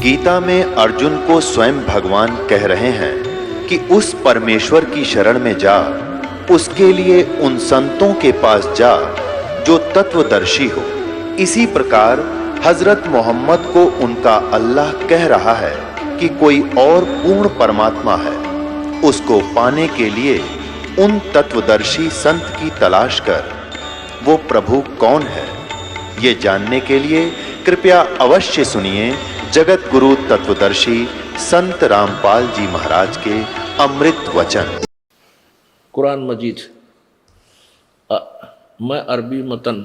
गीता में अर्जुन को स्वयं भगवान कह रहे हैं कि उस परमेश्वर की शरण में जा, उसके लिए उन संतों के पास जा जो तत्वदर्शी हो। इसी प्रकार हजरत मोहम्मद को उनका अल्लाह कह रहा है कि कोई और पूर्ण परमात्मा है। उसको पाने के लिए उन तत्वदर्शी संत की तलाश कर। वो प्रभु कौन है, ये जानने के लिए कृपया अवश्य सुनिए जगत गुरु तत्वदर्शी संत रामपाल जी महाराज के अमृत वचन। कुरान मजीद मैं अरबी मतन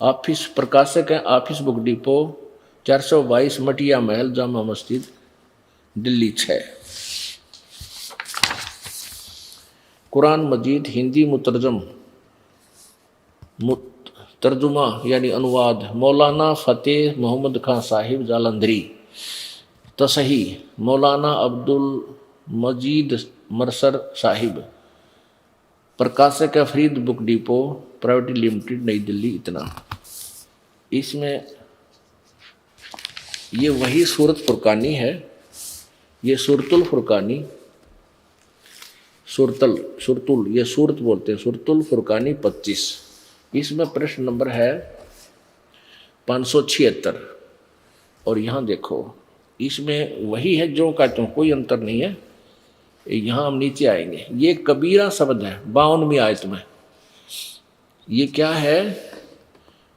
ऑफिस प्रकाशक है, ऑफिस बुक डिपो 422 मटिया महल, जामा मस्जिद, दिल्ली 6। कुरान मजीद हिंदी तर्जुमा यानी अनुवाद मौलाना फ़तेह मोहम्मद खान साहिब जालंधरी। तसही मौलाना अब्दुल मजीद मरसर साहिब। प्रकाशक है Farid book depot private limited, नई दिल्ली। इतना इसमें ये वही सूरत फुरकानी है, ये सूरतुल फुरकानी, सुरतुल ये सूरत बोलते हैं, सूरतुल फुरकानी 25। इसमें प्रश्न नंबर है 576। और यहाँ देखो इसमें वही है जो कहते हैं, कोई अंतर नहीं है। यहाँ हम नीचे आएंगे, ये कबीरा शब्द है 52वीं आयत में। ये क्या है?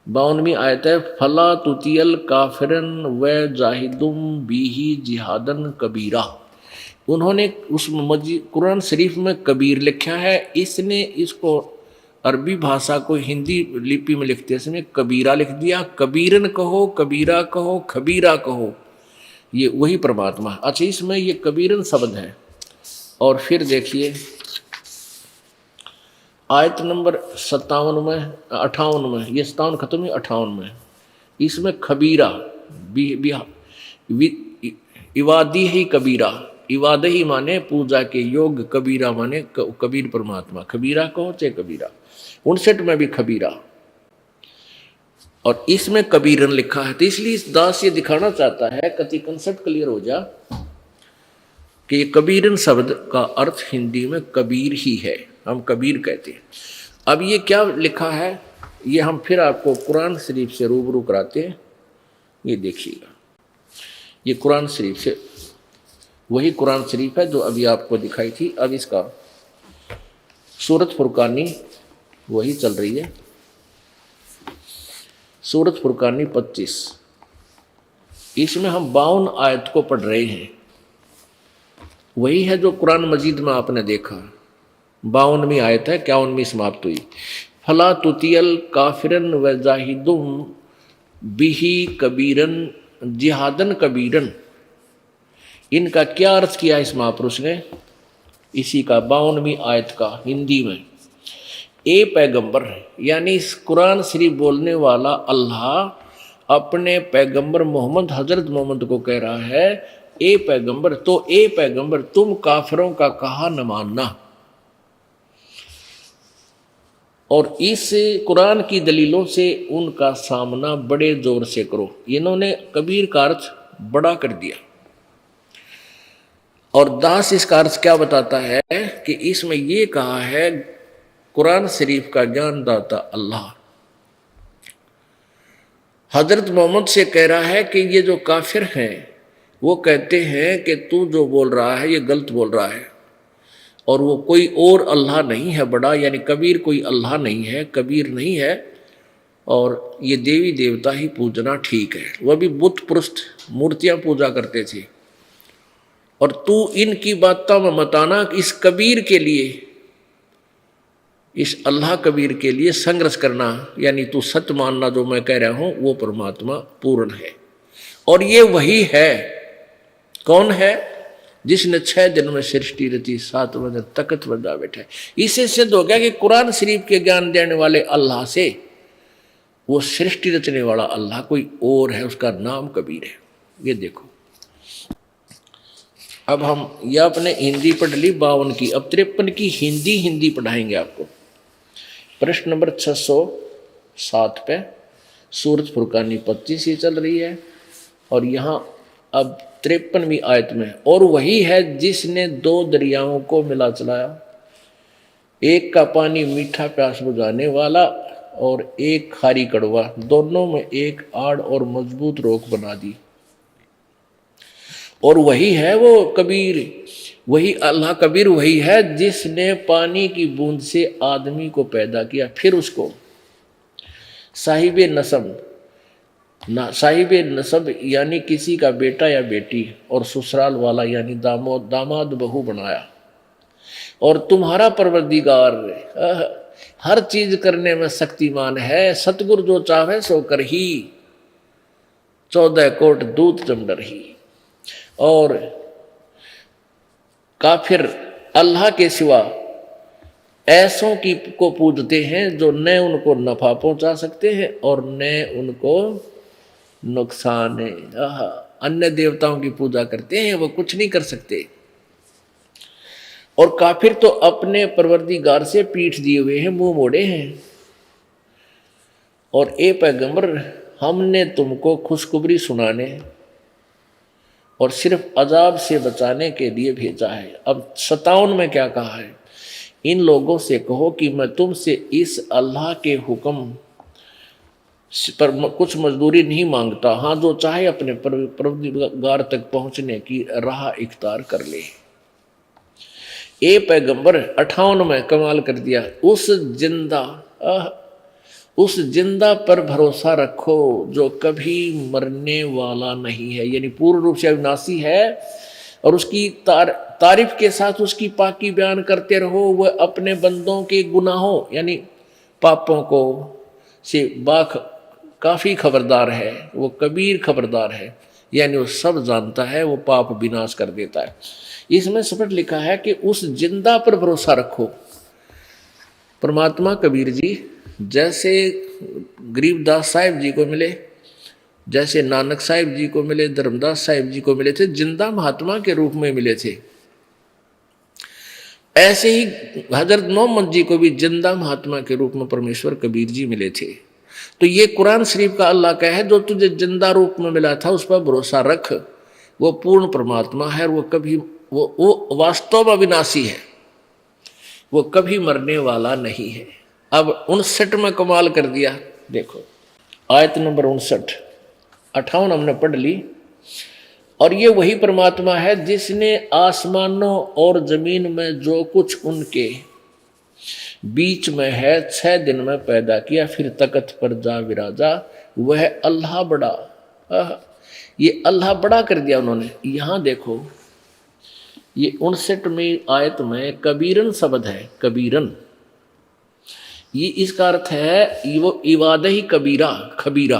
52वीं आयत है, फला तुतियल काफिरन व जाहिदुम बीही जिहादन कबीरा। उन्होंने उस कुरान शरीफ में कबीर लिखा है, इसने इसको अरबी भाषा को हिंदी लिपि में लिखते इसमें कबीरा लिख दिया। कबीरन कहो, कबीरा कहो, खबीरा कहो, ये वही परमात्मा। अच्छा, इसमें ये कबीरन शब्द है। और फिर देखिए आयत नंबर 57 में 58 में, ये 57 खत्म हुई 58 में, इसमें खबीरा इवादी ही कबीरा, इवाद ही माने पूजा के योग, कबीरा माने कबीर परमात्मा। खबीरा कहो चाहे कबीरा। 59 में भी खबीरा और इसमें कबीरन लिखा है। तो इसलिए इस दास ये दिखाना चाहता है, कति कंसेप्ट क्लियर हो जा कि ये कबीरन शब्द का अर्थ हिंदी में कबीर ही है, हम कबीर कहते हैं। अब ये क्या लिखा है, ये हम फिर आपको कुरान शरीफ से रूबरू कराते हैं। ये देखिएगा, ये कुरान शरीफ से वही कुरान शरीफ है जो अभी आपको दिखाई थी। अब इसका सूरत फुरकानी वही चल रही है, सूरत फुरकानी 25। इसमें हम 52 आयत को पढ़ रहे हैं। वही है जो कुरान मजीद में आपने देखा। 52वीं आयत है, 51वीं समाप्त हुई। फला तुतियल काफिरन व जाहिदुम बिही कबीरन जिहादन कबीरन। इनका क्या अर्थ किया इस महापुरुष ने? इसी का 52वीं आयत का हिंदी में, ए पैगंबर यानी इस कुरान शरीफ बोलने वाला अल्लाह अपने पैगंबर मोहम्मद हजरत मोहम्मद को कह रहा है, ए पैगंबर, तो ए पैगंबर तुम काफिरों का कहा न मानना। और इस कुरान की दलीलों से उनका सामना बड़े जोर से करो। इन्होंने कबीर का अर्थ बड़ा कर दिया। और दास इसका अर्थ क्या बताता है कि इसमें ये कहा है, कुरान शरीफ का ज्ञानदाता अल्लाह हजरत मोहम्मद से कह रहा है कि ये जो काफिर हैं वो कहते हैं कि तू जो बोल रहा है ये गलत बोल रहा है, और वो कोई और अल्लाह नहीं है बड़ा, यानी कबीर कोई अल्लाह नहीं है, कबीर नहीं है, और ये देवी देवता ही पूजना ठीक है। वह भी बुत पुरुष मूर्तियां पूजा करते थे। और तू इनकी बातों में मत आना, इस कबीर के लिए, इस अल्लाह कबीर के लिए संघर्ष करना, यानी तू सत्य मानना जो मैं कह रहा हूं वो परमात्मा पूर्ण है। और ये वही है। कौन है? जिसने 6 दिन में सृष्टि रची, 7वें दिन तख्त पर जा बैठा है। इससे सिद्ध हो गया कि कुरान शरीफ के ज्ञान देने वाले अल्लाह से वो सृष्टि रचने वाला अल्लाह कोई और है, उसका नाम कबीर है। ये देखो, अब हम यह अपने हिंदी पढ़ ली 52 की, अब 53 की हिंदी पढ़ाएंगे आपको। प्रश्न नंबर 607 पे सूरत फुरकानी 25 ही चल रही है। और यहाँ अब 53वीं आयत में, और वही है जिसने दो दरियाओं को मिला चलाया, एक का पानी मीठा प्यास बुझाने वाला और एक खारी कड़वा, दोनों में एक आड़ और मजबूत रोक बना दी। और वही है वो कबीर, वही अल्लाह कबीर वही है जिसने पानी की बूंद से आदमी को पैदा किया, फिर उसको साहिबे नसब यानी किसी का बेटा या बेटी, और ससुराल वाला यानी दामाद बहू बनाया। और तुम्हारा परवरदिगार हर चीज करने में शक्तिमान है, सतगुरु जो चाहे सो कर ही, 14 कोट दूत चमडर ही। और काफिर अल्लाह के सिवा ऐसों की को पूजते हैं जो न उनको नफा पहुंचा सकते हैं और न उनको नुकसान है। अन्य देवताओं की पूजा करते हैं, वो कुछ नहीं कर सकते। और काफिर तो अपने परवरदिगार से पीठ दिए हुए हैं, मुंह मोड़े हैं। और ए पैगंबर, हमने तुमको खुशखबरी सुनाने और सिर्फ अजाब से बचाने के लिए भेजा है। अब 57 में क्या कहा है, इन लोगों से कहो कि मैं तुमसे इस अल्लाह के हुक्म पर कुछ मजदूरी नहीं मांगता। हाँ, जो चाहे अपने परवरदिगार तक पहुंचने की राह इख्तियार कर ले। ए पैगंबर 58 में कमाल कर दिया, उस जिंदा पर भरोसा रखो जो कभी मरने वाला नहीं है, यानी पूर्ण रूप से अविनाशी है। और उसकी तारीफ के साथ उसकी पाकी बयान करते रहो। वह अपने बंदों के गुनाहों यानी पापों को से काफी खबरदार है, वो कबीर खबरदार है, यानी वो सब जानता है, वो पाप विनाश कर देता है। इसमें स्पष्ट लिखा है कि उस जिंदा पर भरोसा रखो। परमात्मा कबीर जी जैसे गरीबदास साहिब जी को मिले, जैसे नानक साहिब जी को मिले, धर्मदास साहिब जी को मिले थे, जिंदा महात्मा के रूप में मिले थे, ऐसे ही हजरत मोहम्मद जी को भी जिंदा महात्मा के रूप में परमेश्वर कबीर जी मिले थे। तो ये कुरान शरीफ का अल्लाह का है, जो तुझे जिंदा रूप में मिला था उस पर भरोसा रख। वो पूर्ण परमात्मा है, वो कभी वो वास्तव में अविनाशी है, वो कभी मरने वाला नहीं है। अब 59 में कमाल कर दिया, देखो आयत नंबर 59, 58 हमने पढ़ ली। और ये वही परमात्मा है जिसने आसमानों और जमीन में जो कुछ उनके बीच में है 6 दिन में पैदा किया, फिर तख्त पर जा विराजा। वह अल्लाह बड़ा, ये अल्लाह बड़ा कर दिया उन्होंने। यहाँ देखो ये 59वीं आयत में कबीरन शब्द है, कबीरन, ये इसका अर्थ है वो इवाद ही कबीरा, खबीरा।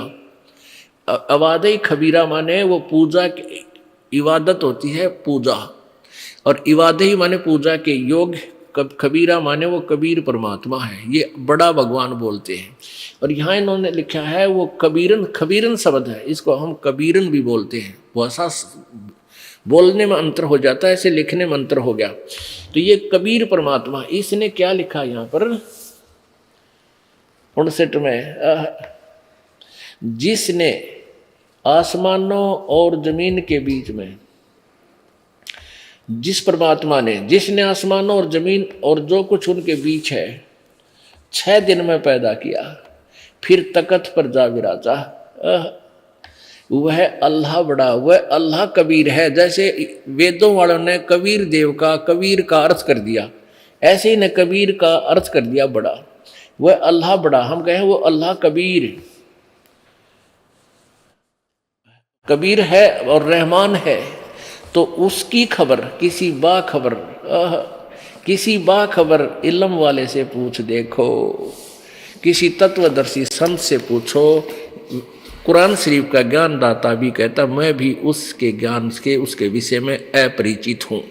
अवाद ही खबीरा माने वो पूजा की इबादत होती है, पूजा, और इवाद ही माने पूजा के योग्य, कबीरा माने वो कबीर परमात्मा है, ये बड़ा भगवान बोलते हैं। और यहाँ इन्होंने लिखा है वो कबीरन, खबीरन शब्द है, इसको हम कबीरन भी बोलते हैं। वो ऐसा बोलने में अंतर हो जाता है, ऐसे लिखने में अंतर हो गया। तो ये कबीर परमात्मा, इसने क्या लिखा यहाँ पर 59 में, जिसने आसमानों और जमीन के बीच में, जिस परमात्मा ने, जिसने आसमानों और जमीन और जो कुछ उनके बीच है 6 दिन में पैदा किया, फिर तख्त पर जा विराजा। वह अल्लाह बड़ा, वह अल्लाह कबीर है। जैसे वेदों वालों ने कबीर देव का, कबीर का अर्थ कर दिया, ऐसे ही ने कबीर का अर्थ कर दिया बड़ा। वह अल्लाह बड़ा, हम कहें वो अल्लाह कबीर, कबीर है और रहमान है। तो उसकी खबर किसी बाखबर इल्म वाले से पूछ देखो, किसी तत्वदर्शी संत से पूछो। कुरान शरीफ का ज्ञान दाता भी कहता मैं भी उसके ज्ञान के उसके विषय में अपरिचित हूँ।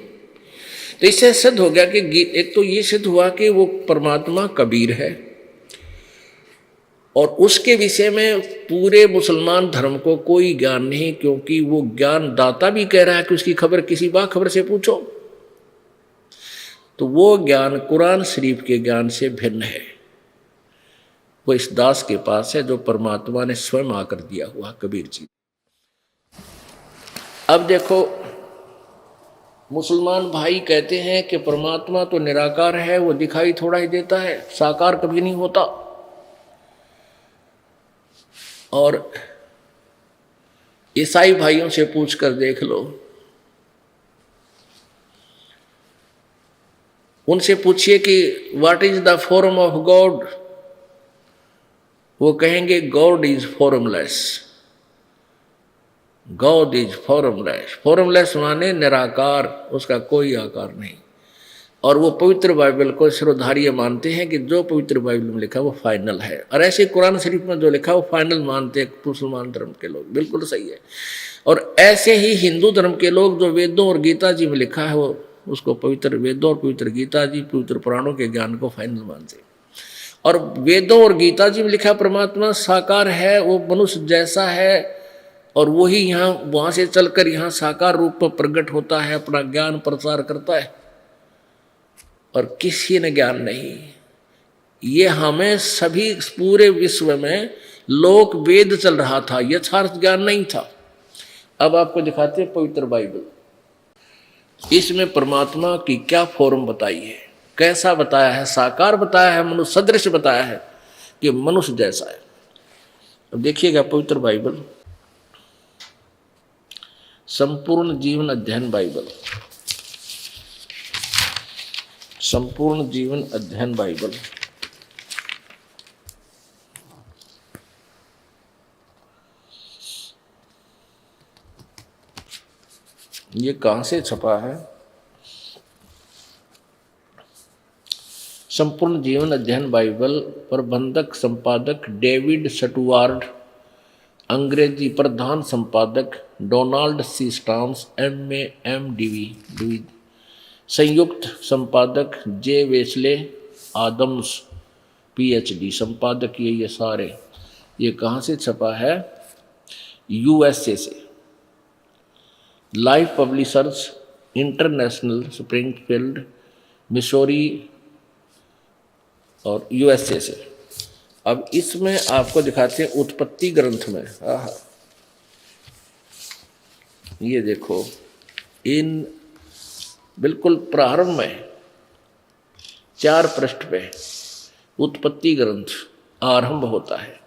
तो इससे सिद्ध हो गया कि एक तो ये सिद्ध हुआ कि वो परमात्मा कबीर है, और उसके विषय में पूरे मुसलमान धर्म को कोई ज्ञान नहीं, क्योंकि वो ज्ञान दाता भी कह रहा है कि उसकी खबर किसी बाखबर से पूछो। तो वो ज्ञान कुरान शरीफ के ज्ञान से भिन्न है, वो इस दास के पास है जो परमात्मा ने स्वयं आकर दिया हुआ, कबीर जी। अब देखो, मुसलमान भाई कहते हैं कि परमात्मा तो निराकार है, वो दिखाई थोड़ा ही देता है, साकार कभी नहीं होता। और ईसाई भाइयों से पूछकर देख लो, उनसे पूछिए कि what is the form of God, वो कहेंगे God is formless. God is formless, formless माने निराकार, उसका कोई आकार नहीं। और वो पवित्र बाइबल को सिरोधार्य मानते हैं कि जो पवित्र बाइबल में लिखा वो फाइनल है, और ऐसे कुरान शरीफ में जो लिखा वो फाइनल मानते हैं मुसलमान धर्म के लोग, बिल्कुल सही है। और ऐसे ही हिंदू धर्म के लोग जो वेदों और गीता जी में लिखा है वो उसको पवित्र वेदों और पवित्र गीता जी, पवित्र पुराणों के ज्ञान को फाइनल मानते हैं। और वेदों और गीता जी में लिखा परमात्मा साकार है, वो मनुष्य जैसा है, और वही यहाँ वहाँ से चलकर यहाँ साकार रूप में प्रकट होता है, अपना ज्ञान प्रचार करता है, और किसी ने ज्ञान नहीं। ये हमें सभी पूरे विश्व में लोक वेद चल रहा था, यथार्थ ज्ञान नहीं था। अब आपको दिखाते हैं पवित्र बाइबल, इसमें परमात्मा की क्या फॉर्म बताई है, कैसा बताया है, साकार बताया है, मनुष्य सदृश बताया है कि मनुष्य जैसा है। अब देखिएगा पवित्र बाइबल, संपूर्ण जीवन अध्ययन बाइबल, संपूर्ण जीवन अध्ययन बाइबल, ये कहाँ से छपा है? संपूर्ण जीवन अध्ययन बाइबल, प्रबंधक संपादक डेविड स्टुअर्ट, अंग्रेजी प्रधान संपादक Donald C Stamps MA MDV, संयुक्त संपादक जे वेस्ले आदम्स PhD, संपादक ये सारे। ये कहाँ से छपा है? USA से। Life publishers international, Springfield Missouri और USA से। अब इसमें आपको दिखाते हैं उत्पत्ति ग्रंथ में, ये देखो, इन बिल्कुल प्रारंभ में 4 पृष्ठ पे उत्पत्ति ग्रंथ आरंभ होता है।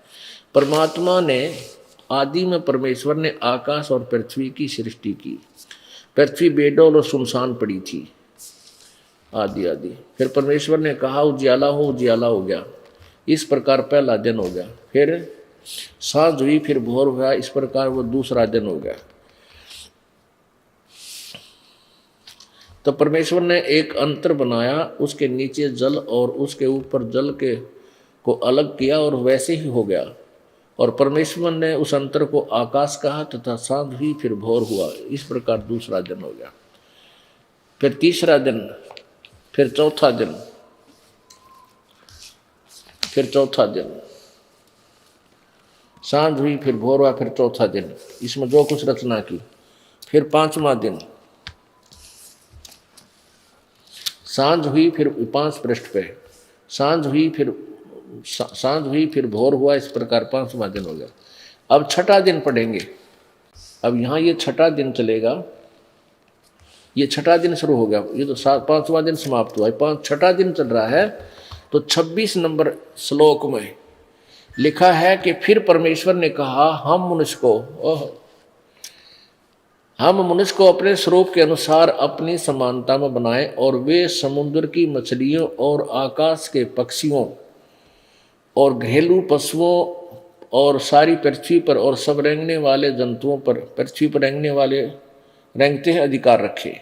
परमात्मा ने आदि में परमेश्वर ने आकाश और पृथ्वी की सृष्टि की। पृथ्वी बेडौल और सुनसान पड़ी थी आदि आदि। फिर परमेश्वर ने कहा उजियाला हो, उजियाला हो गया, इस प्रकार पहला दिन हो गया। फिर सांझ हुई, फिर भोर हुआ, इस प्रकार वो दूसरा दिन हो गया। तो परमेश्वर ने एक अंतर बनाया, उसके नीचे जल और उसके ऊपर जल के को अलग किया और वैसे ही हो गया। और परमेश्वर ने उस अंतर को आकाश कहा तथा सांझ हुई, फिर भोर हुआ, इस प्रकार दूसरा दिन हो गया। फिर तीसरा दिन, फिर चौथा दिन, फिर चौथा दिन, सांझ हुई, फिर भोर हुआ, फिर चौथा दिन, इसमें जो कुछ रचना की। फिर पांचवा दिन, सांझ हुई, फिर 5 पृष्ठ पे सांझ हुई, फिर भोर हुआ, इस प्रकार 5वां दिन हो गया। अब छठा दिन पढ़ेंगे। अब यहाँ ये छठा दिन चलेगा, ये छठा दिन शुरू हो गया, ये तो 5वां दिन समाप्त हुआ, छठा दिन चल रहा है। तो 26 नंबर श्लोक में लिखा है कि फिर परमेश्वर ने कहा हम मनुष्य को अपने स्वरूप के अनुसार अपनी समानता में बनाएं, और वे समुद्र की मछलियों और आकाश के पक्षियों और घरेलू पशुओं और सारी पृथ्वी पर और सब रेंगने वाले जंतुओं पर, पृथ्वी पर रेंगते हैं अधिकार रखे।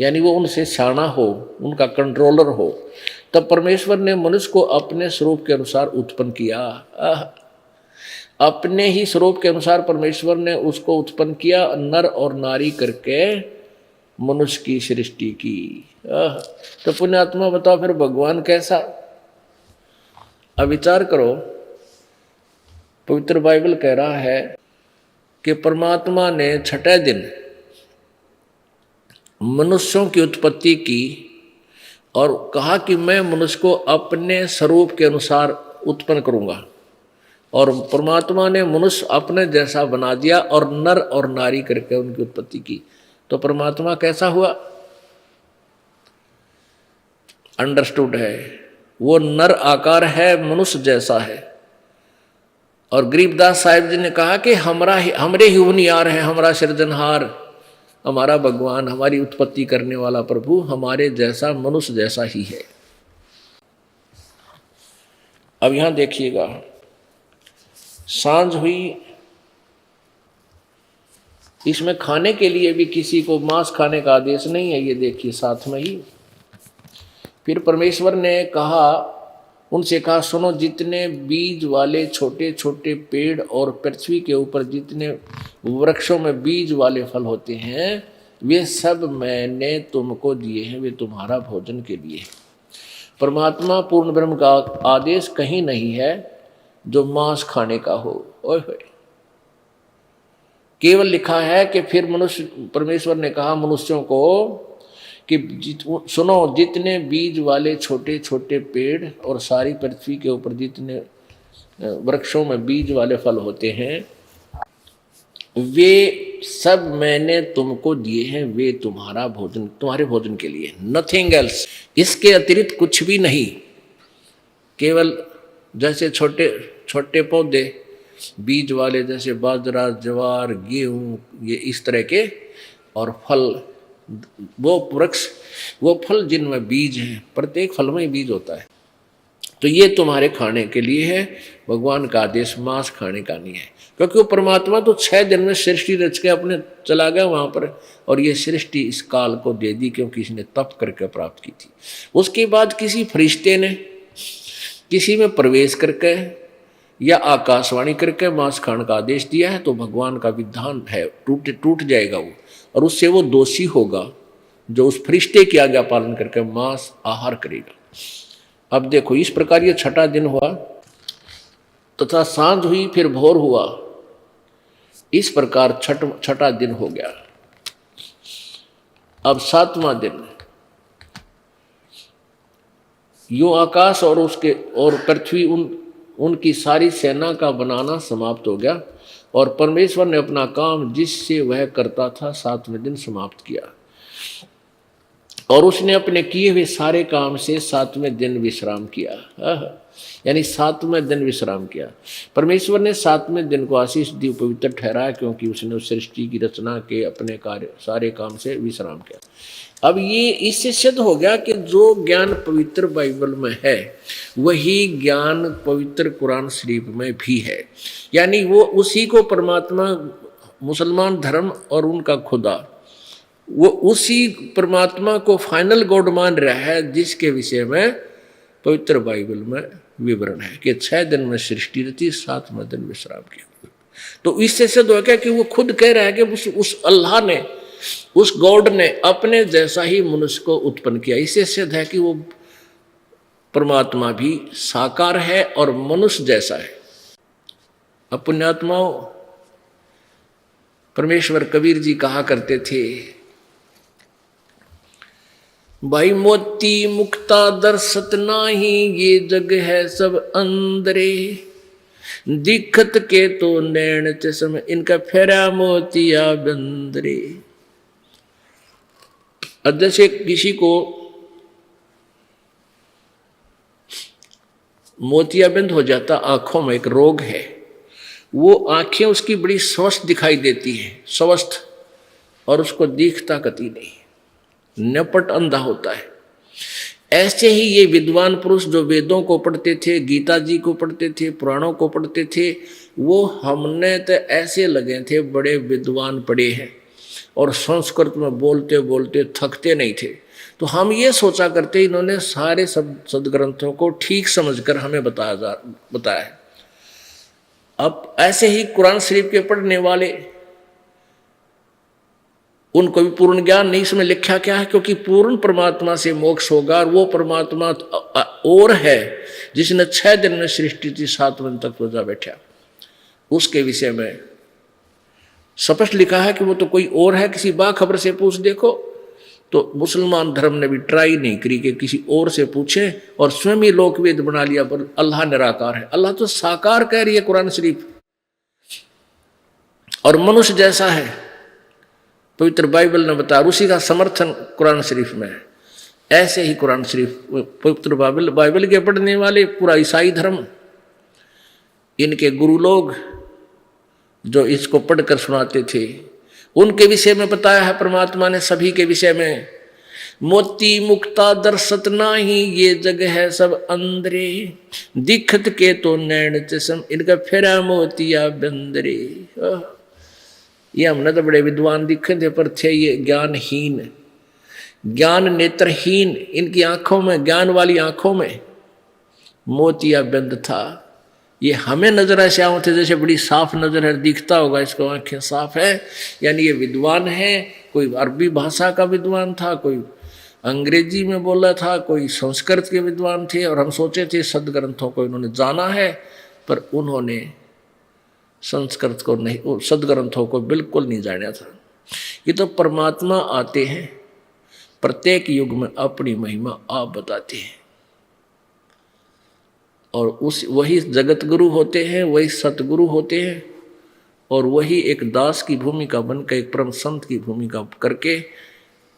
यानी वो उनसे शाना हो, उनका कंट्रोलर हो। तब परमेश्वर ने मनुष्य को अपने स्वरूप के अनुसार उत्पन्न किया। अपने ही स्वरूप के अनुसार परमेश्वर ने उसको उत्पन्न किया, नर और नारी करके मनुष्य की सृष्टि की। तो पुण्यात्मा बताओ फिर भगवान कैसा? अब विचार करो, पवित्र बाइबल कह रहा है कि परमात्मा ने छठे दिन मनुष्यों की उत्पत्ति की और कहा कि मैं मनुष्य को अपने स्वरूप के अनुसार उत्पन्न करूंगा। और परमात्मा ने मनुष्य अपने जैसा बना दिया और नर और नारी करके उनकी उत्पत्ति की। तो परमात्मा कैसा हुआ? अंडरस्टूड है, वो नर आकार है, मनुष्य जैसा है। और गरीबदास साहिब जी ने कहा कि हमरे ही उनियार है, हमारा सृजनहार, हमारा भगवान, हमारी उत्पत्ति करने वाला प्रभु हमारे जैसा मनुष्य जैसा ही है। अब यहां देखिएगा, सांझ हुई, इसमें खाने के लिए भी किसी को मांस खाने का आदेश नहीं है, ये देखिए साथ में ही। फिर परमेश्वर ने कहा, उनसे कहा, सुनो, जितने बीज वाले छोटे छोटे पेड़ और पृथ्वी के ऊपर जितने वृक्षों में बीज वाले फल होते हैं, वे सब मैंने तुमको दिए हैं, वे तुम्हारा भोजन के लिए है। परमात्मा पूर्ण ब्रह्म का आदेश कहीं नहीं है जो मांस खाने का हो। ओए होए, केवल लिखा है कि फिर परमेश्वर ने कहा मनुष्यों को कि सुनो, जितने बीज वाले छोटे छोटे पेड़ और सारी पृथ्वी के ऊपर जितने वृक्षों में बीज वाले फल होते हैं, वे सब मैंने तुमको दिए हैं, वे तुम्हारा भोजन, तुम्हारे भोजन के लिए, नथिंग एल्स, इसके अतिरिक्त कुछ भी नहीं। केवल जैसे छोटे छोटे पौधे बीज वाले, जैसे बाजरा, ज्वार, गेहूं, ये इस तरह के, और फल, वो वृक्ष, वो फल जिनमें बीज हैं, प्रत्येक फल में बीज होता है। तो ये तुम्हारे खाने के लिए है, भगवान का आदेश मांस खाने का नहीं है। क्योंकि वो परमात्मा तो 6 दिन में सृष्टि रच के अपने चला गया वहां पर, और ये सृष्टि इस काल को दे दी क्योंकि इसने तप करके प्राप्त की थी। उसके बाद किसी फरिश्ते ने किसी में प्रवेश करके या आकाशवाणी करके मांस खाने का आदेश दिया है, तो भगवान का विधान है, टूट जाएगा वो, और उससे वो दोषी होगा जो उस फरिश्ते की आज्ञा पालन करके मांस आहार करेगा। अब देखो, इस प्रकार ये 6ठा दिन हुआ, तथा सांझ हुई, फिर भोर हुआ, इस प्रकार 6ठा दिन हो गया। अब 7वां दिन, यूं आकाश और उसके और पृथ्वी उनकी सारी सेना का बनाना समाप्त हो गया, और परमेश्वर ने अपना काम जिससे वह करता था 7वें दिन समाप्त किया, और उसने अपने किए हुए सारे काम से 7वें दिन विश्राम किया। यानी 7वें दिन विश्राम किया। परमेश्वर ने 7वें दिन को आशीष दी, पवित्र ठहराया, क्योंकि उसने उस सृष्टि की रचना के अपने कार्य सारे काम से विश्राम किया। अब ये इससे सिद्ध हो गया कि जो ज्ञान पवित्र बाइबल में है वही ज्ञान पवित्र कुरान शरीफ में भी है। यानी वो उसी को परमात्मा, मुसलमान धर्म और उनका खुदा, वो उसी परमात्मा को फाइनल गॉड मान रहा है, जिसके विषय में पवित्र बाइबल में विवरण है कि 6 दिन में सृष्टि रची, 7वें दिन विश्राम किया। तो इससे सिद्ध हो गया कि वो खुद कह रहा है कि उस अल्लाह ने, उस गॉड ने अपने जैसा ही मनुष्य को उत्पन्न किया। इससे सिद्ध है कि वो परमात्मा भी साकार है और मनुष्य जैसा है। अब पुण्यात्माओं, परमेश्वर कबीर जी कहा करते थे, भाई मोती मुक्ता दर्शत नाही, ये जग है सब अंदरे, दिखत के तो नैन चश्म, इनका फेरा मोतिया बंदरे। जैसे किसी को मोतियाबिंद हो जाता, आंखों में एक रोग है, वो आंखें उसकी बड़ी स्वस्थ दिखाई देती हैं, स्वस्थ, और उसको दिखता कती नहीं, नपट अंधा होता है। ऐसे ही ये विद्वान पुरुष जो वेदों को पढ़ते थे, गीता जी को पढ़ते थे, पुराणों को पढ़ते थे, वो हमने तो ऐसे लगे थे बड़े विद्वान पढ़े हैं, और संस्कृत में बोलते बोलते थकते नहीं थे। तो हम ये सोचा करते इन्होंने सारे सदग्रंथों को ठीक समझकर हमें बताया है। अब ऐसे ही कुरान शरीफ के पढ़ने वाले, उनको भी पूर्ण ज्ञान नहीं। इसमें लिखा क्या है? क्योंकि पूर्ण परमात्मा से मोक्ष होगा, और वो परमात्मा और है जिसने 6 दिन में सृष्टि थी, 7वें दिन तक पूजा बैठा, उसके विषय में स्पष्ट लिखा है कि वो तो कोई और है। किसी बाखबर से पूछ देखो, तो मुसलमान धर्म ने भी ट्राई नहीं करी कि किसी और से पूछे और स्वयं ही लोकवेद बना लिया, पर अल्लाह निराकार है। अल्लाह तो साकार कह रही है कुरान शरीफ, और मनुष्य जैसा है पवित्र बाइबल ने बताया, उसी का समर्थन कुरान शरीफ में है। ऐसे ही कुरान शरीफ पवित्र बाइबल के पढ़ने वाले पूरा ईसाई धर्म, इनके गुरु लोग जो इसको पढ़कर सुनाते थे, उनके विषय में बताया है परमात्मा ने सभी के विषय में। मोती मुक्ता दर्शत नाही, ये जग है सब अंदरे, दिखत के तो नैन चश्म, इनका फेरा मोतिया बंदरे। ये हमने तो बड़े विद्वान दिखे थे, पर थे ये ज्ञानहीन, ज्ञान नेत्रहीन। इनकी आंखों में, ज्ञान वाली आंखों में मोतिया बंद था। ये हमें नजर ऐसे आते जैसे बड़ी साफ नजर है, दिखता होगा इसको आंखें साफ है, यानी ये विद्वान है। कोई अरबी भाषा का विद्वान था, कोई अंग्रेजी में बोला था, कोई संस्कृत के विद्वान थे, और हम सोचे थे सदग्रंथों को इन्होंने जाना है, पर उन्होंने संस्कृत को नहीं, सदग्रंथों को बिल्कुल नहीं जाना था। ये तो परमात्मा आते हैं, प्रत्येक युग में अपनी महिमा आप बताते हैं, और वही जगत गुरु होते हैं, वही सतगुरु होते हैं, और वही एक दास की भूमिका बनकर एक परम संत की भूमिका करके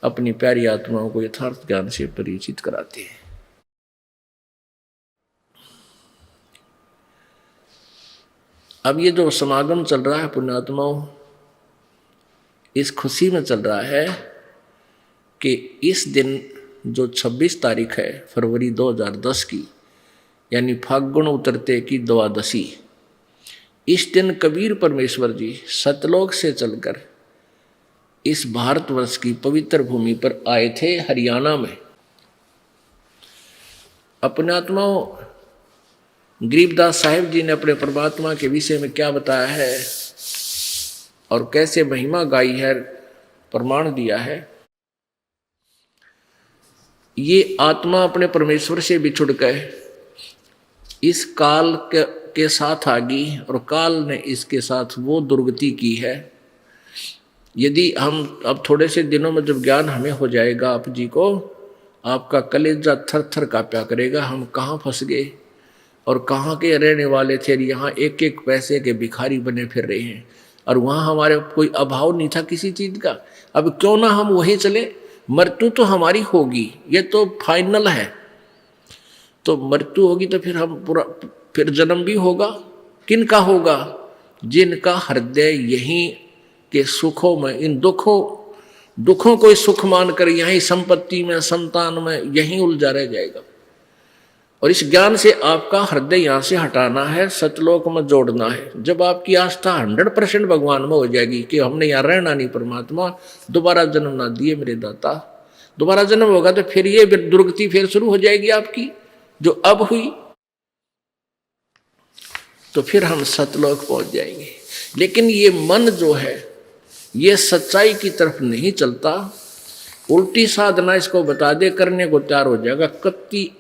अपनी प्यारी आत्माओं को यथार्थ ज्ञान से परिचित कराते हैं। अब ये जो समागम चल रहा है पुण्यात्माओं, इस खुशी में चल रहा है कि इस दिन जो 26 तारीख है फरवरी 2010 की, यानी फाल्गुन उतरते की द्वादशी, इस दिन कबीर परमेश्वर जी सतलोक से चलकर इस भारतवर्ष की पवित्र भूमि पर आए थे, हरियाणा में। अपने आत्माओं, गरीबदास साहिब जी ने अपने परमात्मा के विषय में क्या बताया है और कैसे महिमा गाई है, प्रमाण दिया है। ये आत्मा अपने परमेश्वर से बिछुड़ गए, इस काल के साथ आ गई, और काल ने इसके साथ वो दुर्गति की है। यदि हम अब थोड़े से दिनों में जब ज्ञान हमें हो जाएगा आप जी को, आपका कलेजा थर थर कांपा करेगा। हम कहाँ फंस गए और कहाँ के रहने वाले थे, यहाँ एक एक पैसे के भिखारी बने फिर रहे हैं, और वहाँ हमारे कोई अभाव नहीं था किसी चीज़ का। अब क्यों ना हम वहीं चले, मृत्यु तो हमारी होगी, ये तो फाइनल है। तो मृत्यु होगी तो फिर हम पूरा, फिर जन्म भी होगा। किन का होगा? जिनका हृदय यहीं के सुखों में, इन दुखों को सुख मानकर यहीं संपत्ति में, संतान में यहीं उलझा रह जाएगा। और इस ज्ञान से आपका हृदय यहाँ से हटाना है, सतलोक में जोड़ना है। जब आपकी आस्था 100% भगवान में हो जाएगी कि हमने यहाँ रहना नहीं, परमात्मा दोबारा जन्म ना दिए मेरे दाता, दोबारा जन्म होगा तो फिर ये दुर्गति फिर शुरू हो जाएगी आपकी जो अब हुई, तो फिर हम सतलोक पहुंच जाएंगे। लेकिन ये मन जो है ये सच्चाई की तरफ नहीं चलता, उल्टी साधना इसको बता दे करने को तैयार हो जाएगा। कत्ती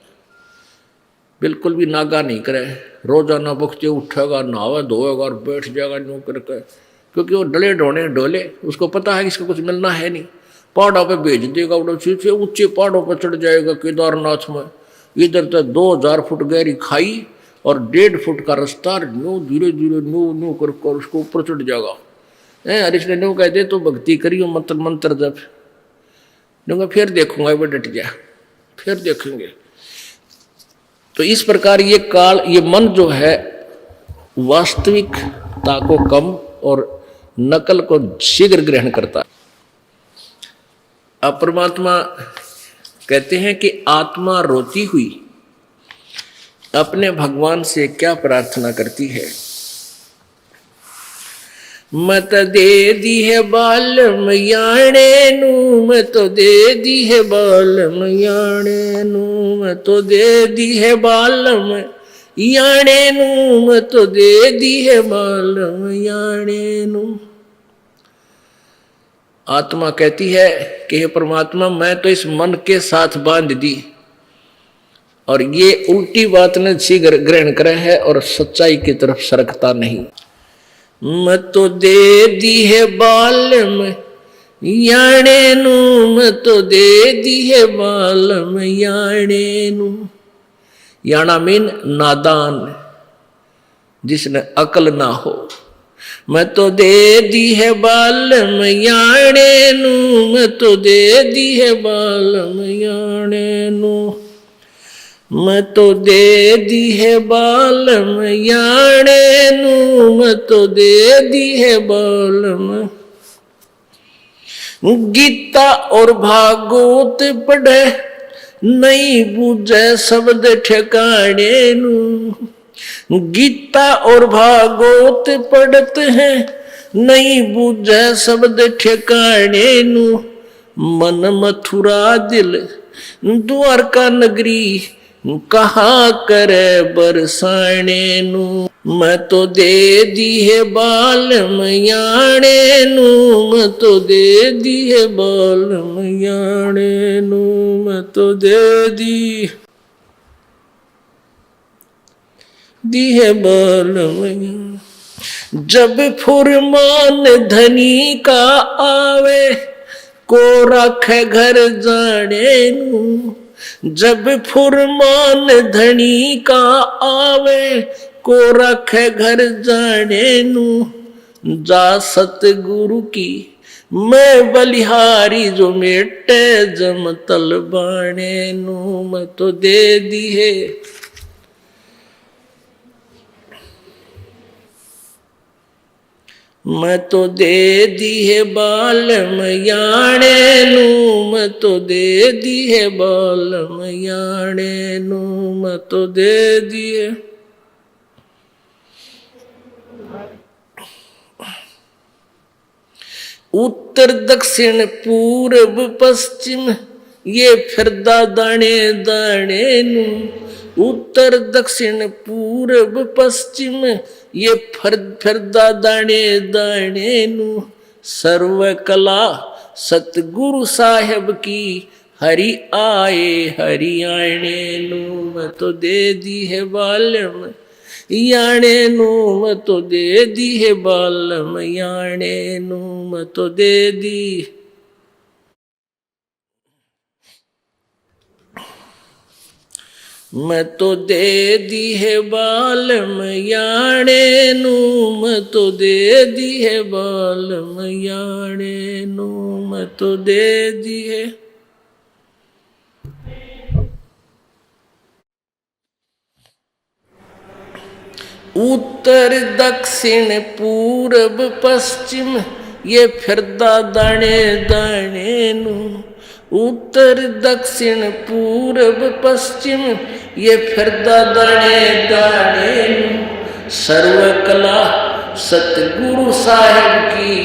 बिल्कुल भी नागा नहीं करे, रोजाना बख्ते उठेगा, नहावा धोएगा और बैठ जाएगा न्यू करके, क्योंकि वो डले डोले, उसको पता है कि इसको कुछ मिलना है नहीं। पहाड़ों पे भेज देगा, ऊंचे पहाड़ों पर चढ़ जाएगा केदारनाथ में, इधर तो 2000 फुट गहरी खाई और 1.5 फुट का रास्ता, न्यू धीरे धीरे न्यू कर उसको ऊपर चढ़ जाएगा। अरे इसने न्यू कहते तो भक्ति करियो, मंत्र जब न्यू फिर देखूंगा, वो डट गया, फिर देखेंगे। तो इस प्रकार ये काल, ये मन जो है वास्तविकता को कम और नकल को शीघ्र ग्रहण करता है। अब परमात्मा कहते हैं कि आत्मा रोती हुई अपने भगवान से क्या प्रार्थना करती है। मत दे दी है बालम याणे नू, मैं तो दे दी है बालम याणे नू, मैं तो दे दी है बालम याणे नू, मैं तो दे दी है बालम याणे नू। आत्मा कहती है कि हे परमात्मा, मैं तो इस मन के साथ बांध दी, और ये उल्टी बात ने शीघ्र ग्रहण करे है और सच्चाई की तरफ सरकता नहीं। मैं तो दे दी है बालम याणे नू मैं तो दे दी है बालम याणे नू। याना मीन नादान, जिसने अकल ना हो। मैं तो दे दी है बालम याणे नू, मैं तो दे दी है बालम याणे नू। मैं तो दे दी है बालम याणे नू, मैं तो दे दी है बालम। गीता और भागवत पढ़े नहीं बूझे शब्द ठिकाने नू। गीता और भागवत पढ़ते हैं नहीं बूझे शब्द ठिकाने नू। मन मथुरा दिल द्वारका नगरी कहाँ करे बरसाने नू। मैं तो दे दी है बालम याणे नू, मैं तो दे दी है बालम याणे नू, मैं तो दे दी है बालम। जब फुरमान धनी का आवे को रखे घर जाने नू। जब फुरमान धनी का आवे को रखे घर जाने नू। जा सतगुरु की मैं बलिहारी जो मेटे जम तल बाणे नू। मैं तो दे दी है मैं तो दे दी है बालम याणे नू। मैं तो दे दी है बालम याणे नू, मैं तो दे दी है। उत्तर दक्षिण पूर्व पश्चिम ये फिरदा दाने दाने नू। उत्तर दक्षिण पूर्व पश्चिम ये फिरदा दाने दाने नू। सर्व कला सतगुरु साहेब की हरि आए हरि आने नू। मैं तो दे दी है बालम याणे नू, मैं तो दे दी है बालम याणे नू, मैं तो दे दी। मैं तो दे दी है बालम याणे नू, मैं तो दे दी है बालम याणे नू, मैं तो दे दी है। उत्तर दक्षिण पूर्व पश्चिम ये फिरदा दाने दाने नू। उत्तर दक्षिण पूर्व पश्चिम ये फिरदा दाने दाने नू। सर्व कला सतगुरु साहेब की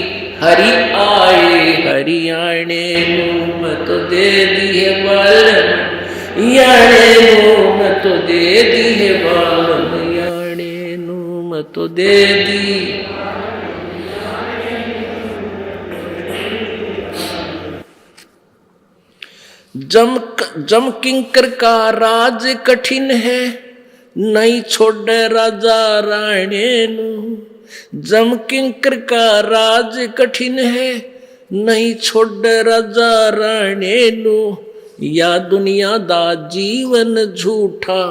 हरि आए हरि आने नू। मैं तो दे दी है बालम याणे नू, मैं तो दे दी है बालम याणे नू, मैं तो दे दी। जम किंकर का राज कठिन है नहीं छोड़े राजा राणे नू। जम किंकर का राज कठिन है नहीं छोड़े राजा राणे नू। या दुनिया दा जीवन झूठा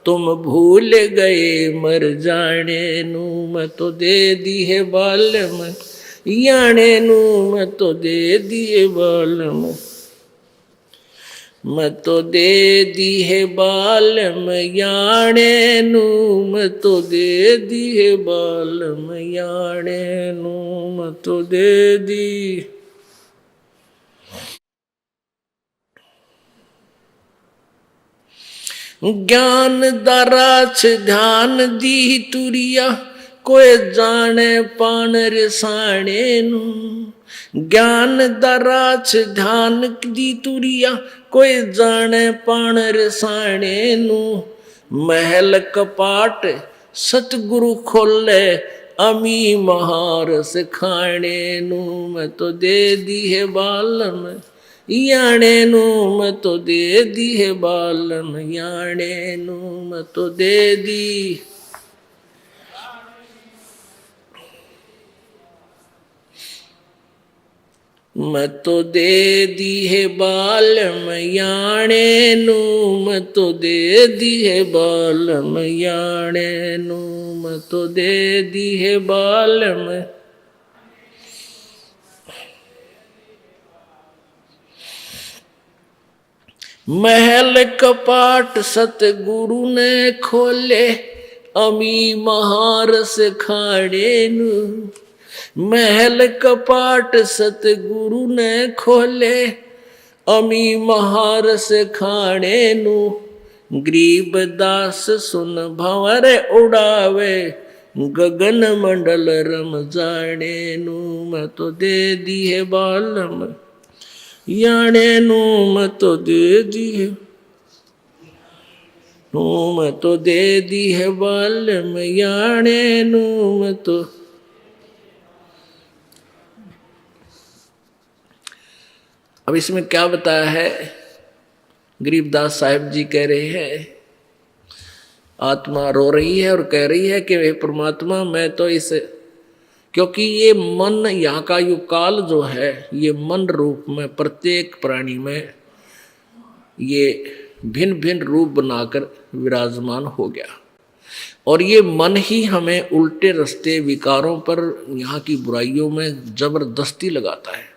तुम भूल गए मर जाने नू। मैं तो दे दी है बालम याणे नू, मैं तो दे दी है बालम। मैं तो दे दी है बालम याणे नू, मैं तो दे दी है बालम याणे नू, मैं तो दे दी। ज्ञान दराच ध्यान दी तुरिया कोई जाने पान रिसाणे नू। ज्ञान दराच ध्यान दी तुरिया कोई जाने पान रिसाणे नू। महल कपाट सतगुरु खोले अमी महारस खाणे नू। मैं तो दे दी है बालम याणे नू, मैं तो दे दी है बालम याणे नू, मैं तो दे दी। मैं तो दे दी है बालम याणे नू, मैं तो दे दी है बालम याणे नू, मैं तो दे दी है बालम। महल कपाट सतगुरु ने खोले, अमी महारस खाड़े नू। महल कपाट सतगुरु ने खोले, अमी महारस खाड़े नू। गरीब दास सुन भंवर उड़ावे, गगन मंडल रम जाने नू। मैं तो दे दी है बालम याने नू, मैं तो दे दी है नू, मैं तो दे दी है बालम याने नू, मैं तो। अब इसमें क्या बताया है, गरीबदास साहिब जी कह रहे हैं, आत्मा रो रही है और कह रही है कि वे परमात्मा मैं तो इस, क्योंकि ये मन यहाँ का यो काल जो है, ये मन रूप में प्रत्येक प्राणी में ये भिन्न भिन्न रूप बनाकर विराजमान हो गया, और ये मन ही हमें उल्टे रास्ते विकारों पर, यहाँ की बुराइयों में जबरदस्ती लगाता है।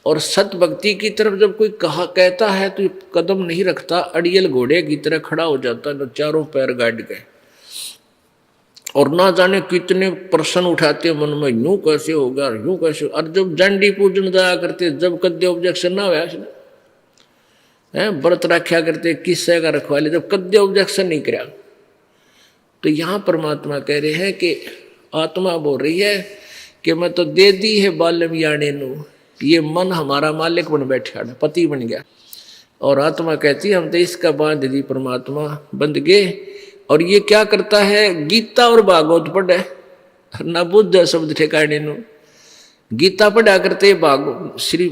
और सत भक्ति की तरफ जब कोई कहता है तो कदम नहीं रखता, अड़ियल घोड़े की तरह खड़ा हो जाता है, चारों पैर गाड़ गए, और ना जाने कितने प्रश्न उठाते मन में, यूं कैसे होगा, यूं कैसे। और जब जंडी पूजन जाया करते, जब कद्य ऑब्जेक्शन ना हुआ है, व्रत रखा करते, किस्से का रखवा ले, जब कद्य ऑब्जेक्शन नहीं कराया, तो यहाँ परमात्मा कह रहे हैं कि आत्मा बोल रही है कि मैं तो दे दी है बालम याने नू। ये मन हमारा मालिक बन बैठा, पति बन गया, और आत्मा कहती है हम तो इसका बांध दी परमात्मा, बंध गए। और ये क्या करता है, गीता और भागवत पढ़े, ना बुद्ध शब्द ठिकाने नु। गीता पढ़ा करते, श्री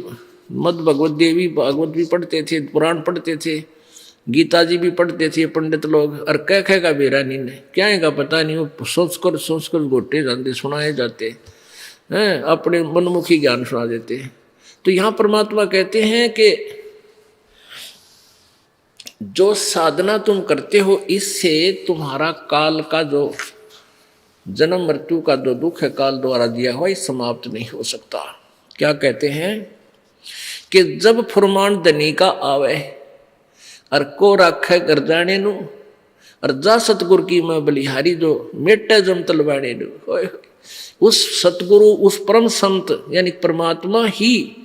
मद भगवत देवी भागवत भी पढ़ते थे, पुराण पढ़ते थे, गीता जी भी पढ़ते थे पंडित लोग, और कह का बेरा नहीं ने क्या है का पता नहीं, वो सोच कर गोटे जाते, सुनाए जाते हैं, अपने मनमुखी ज्ञान सुना देते हैं। तो यहाँ परमात्मा कहते हैं कि जो साधना तुम करते हो, इससे तुम्हारा काल का जो जन्म मृत्यु का जो दुख है काल द्वारा दिया हुआ, ये समाप्त नहीं हो सकता। क्या कहते हैं कि जब फुरमान धनी का आवे, और को राखे कर जाने नु, और जा सतगुरु की मैं बलिहारी जो मेटे जम तलवाने नु। उस सतगुरु, उस परम संत यानी परमात्मा ही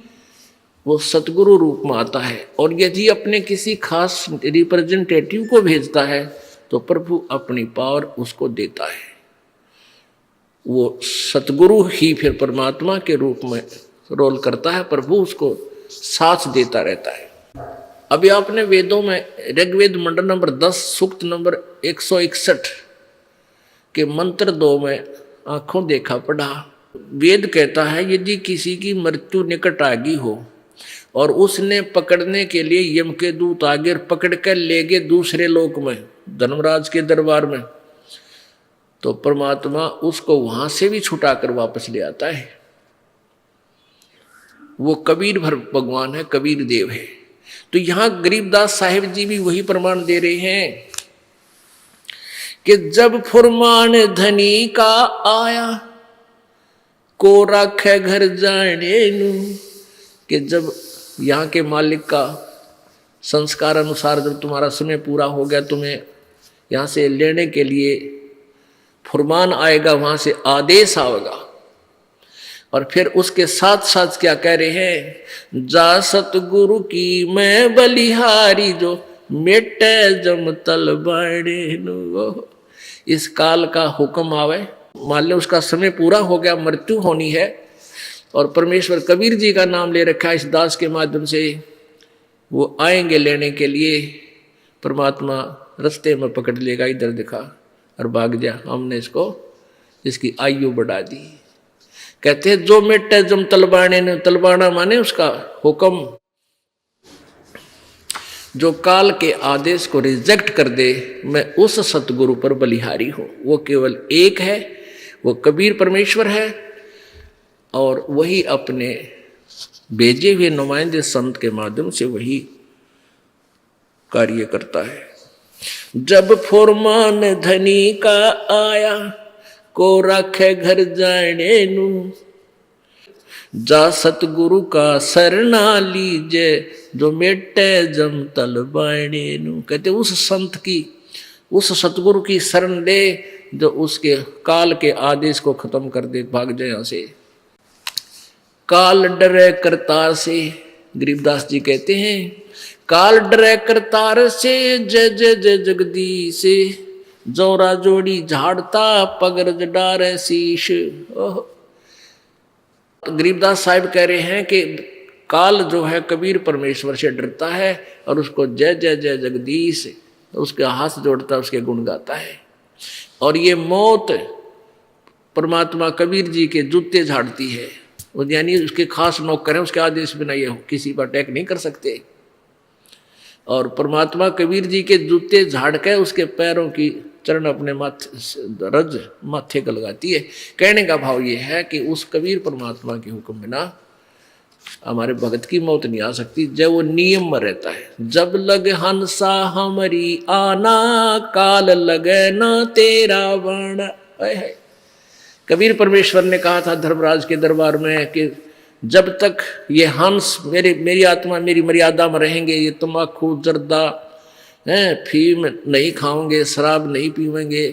वो सतगुरु रूप में आता है, और यदि अपने किसी खास रिप्रेजेंटेटिव को भेजता है तो प्रभु अपनी पावर उसको देता है। वो सतगुरु ही फिर परमात्मा के रूप में रोल करता है, प्रभु उसको साथ देता रहता है। अभी आपने वेदों में ऋग्वेद मंडल नंबर 10 सूक्त नंबर 161 के मंत्र 2 में आंखों देखा पढ़ा। वेद कहता है यदि किसी की मृत्यु निकट आ गई हो और उसने पकड़ने के लिए यम के दूत आगे पकड़ कर ले गए दूसरे लोक में, धर्मराज के दरबार में, तो परमात्मा उसको वहां से भी छुटाकर वापस ले आता है। वो कबीर भगवान है, कबीर देव है। तो यहां गरीबदास साहिब जी भी वही प्रमाण दे रहे हैं कि जब फुरमान धनी का आया, को रखे घर जाने नू, कि जब यहाँ के मालिक का संस्कार अनुसार जब तुम्हारा समय पूरा हो गया, तुम्हें यहाँ से लेने के लिए फुरमान आएगा, वहाँ से आदेश आएगा। और फिर उसके साथ साथ क्या कह रहे हैं, जा सतगुरु की मैं बलिहारी जो मेटे जम तल बाणे नु। इस काल का हुक्म आवे, मान लो उसका समय पूरा हो गया, मृत्यु होनी है, और परमेश्वर कबीर जी का नाम ले रखा है इस दास के माध्यम से, वो आएंगे लेने के लिए। परमात्मा रास्ते में पकड़ लेगा, इधर दिखा और भाग जा, हमने इसको इसकी आयु बढ़ा दी। कहते हैं जो मेटे जम तलबाने ने, तलबाना माने उसका हुक्म, जो काल के आदेश को रिजेक्ट कर दे, मैं उस सतगुरु पर बलिहारी हूं। वो केवल एक है, वो कबीर परमेश्वर है, और वही अपने भेजे हुए नुमाइंदे संत के माध्यम से वही कार्य करता है। जब फुरमान धनी का आया, को रखे घर जाने नू, जा सतगुरु का शरणा लीजे, जो मेटे जम तल बाणे नू। कहते उस संत की, उस सतगुरु की शरण ले जो उसके काल के आदेश को खत्म कर दे, भाग जाए यहां से। काल डरे करतार से, गरीबदास जी कहते हैं, काल डरे करतार से, जय जय जय जगदीश, जोरा जोड़ी झाड़ता पगरज डारे शीश। गरीबदास साहिब कह रहे हैं कि काल जो है कबीर परमेश्वर से डरता है और उसको जय जय जय जगदीश, उसके हाथ जोड़ता है, उसके गुण गाता है। और ये मौत परमात्मा कबीर जी के जूते झाड़ती है, यानी उसके खास नौकर हैं, उसके आदेश बिना ये किसी पर अटैक नहीं कर सकते। और परमात्मा कबीर जी के जूते झाड़ के उसके पैरों की चरण अपने माथे को लगाती है। कहने का भाव ये है कि उस कबीर परमात्मा के हुक्म बिना हमारे भगत की मौत नहीं आ सकती, जब वो नियम में रहता है। जब लग हंसा हमारी आना, काल लगे ना तेरा बाणा। कबीर परमेश्वर ने कहा था धर्मराज के दरबार में कि जब तक ये हंस मेरी आत्मा मेरी मर्यादा में रहेंगे, ये तम्बाकू जर्दा फीम नहीं खाओगे, शराब नहीं पीवेंगे,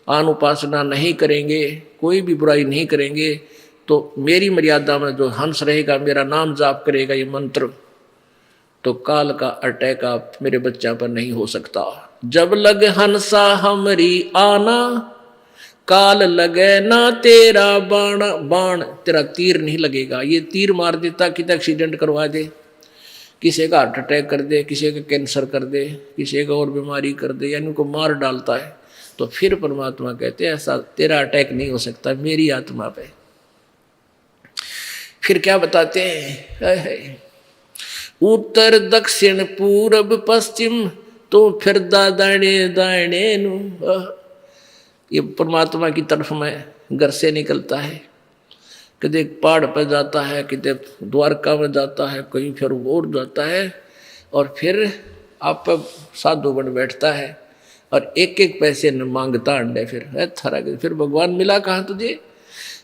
आन उपासना नहीं करेंगे, कोई भी बुराई नहीं करेंगे, तो मेरी मर्यादा में जो हंस रहेगा, मेरा नाम जाप करेगा, ये मंत्र, तो काल का अटैक आप मेरे बच्चा पर नहीं हो सकता। जब लग हंसा हमारी आना, काल लगे ना तेरा बाण, बाण तेरा तीर नहीं लगेगा। ये तीर मार देता, कितना एक्सीडेंट करवा दे, किसी का हार्ट अटैक कर दे, किसी का कैंसर कर दे, किसी का और बीमारी कर दे, यानी उनको मार डालता है। तो फिर परमात्मा कहते हैं ऐसा तेरा अटैक नहीं हो सकता मेरी आत्मा पे। फिर क्या बताते हैं, उत्तर दक्षिण पूरब पश्चिम, तो फिर दाने दाने नु। ये परमात्मा की तरफ में घर से निकलता है, कदे पहाड़ पर जाता है, कदे द्वारका में जाता है, कहीं फिर और जाता है, और फिर आप साधु बन बैठता है और एक एक पैसे न मांगता अंडे। फिर भगवान मिला कहाँ तुझे?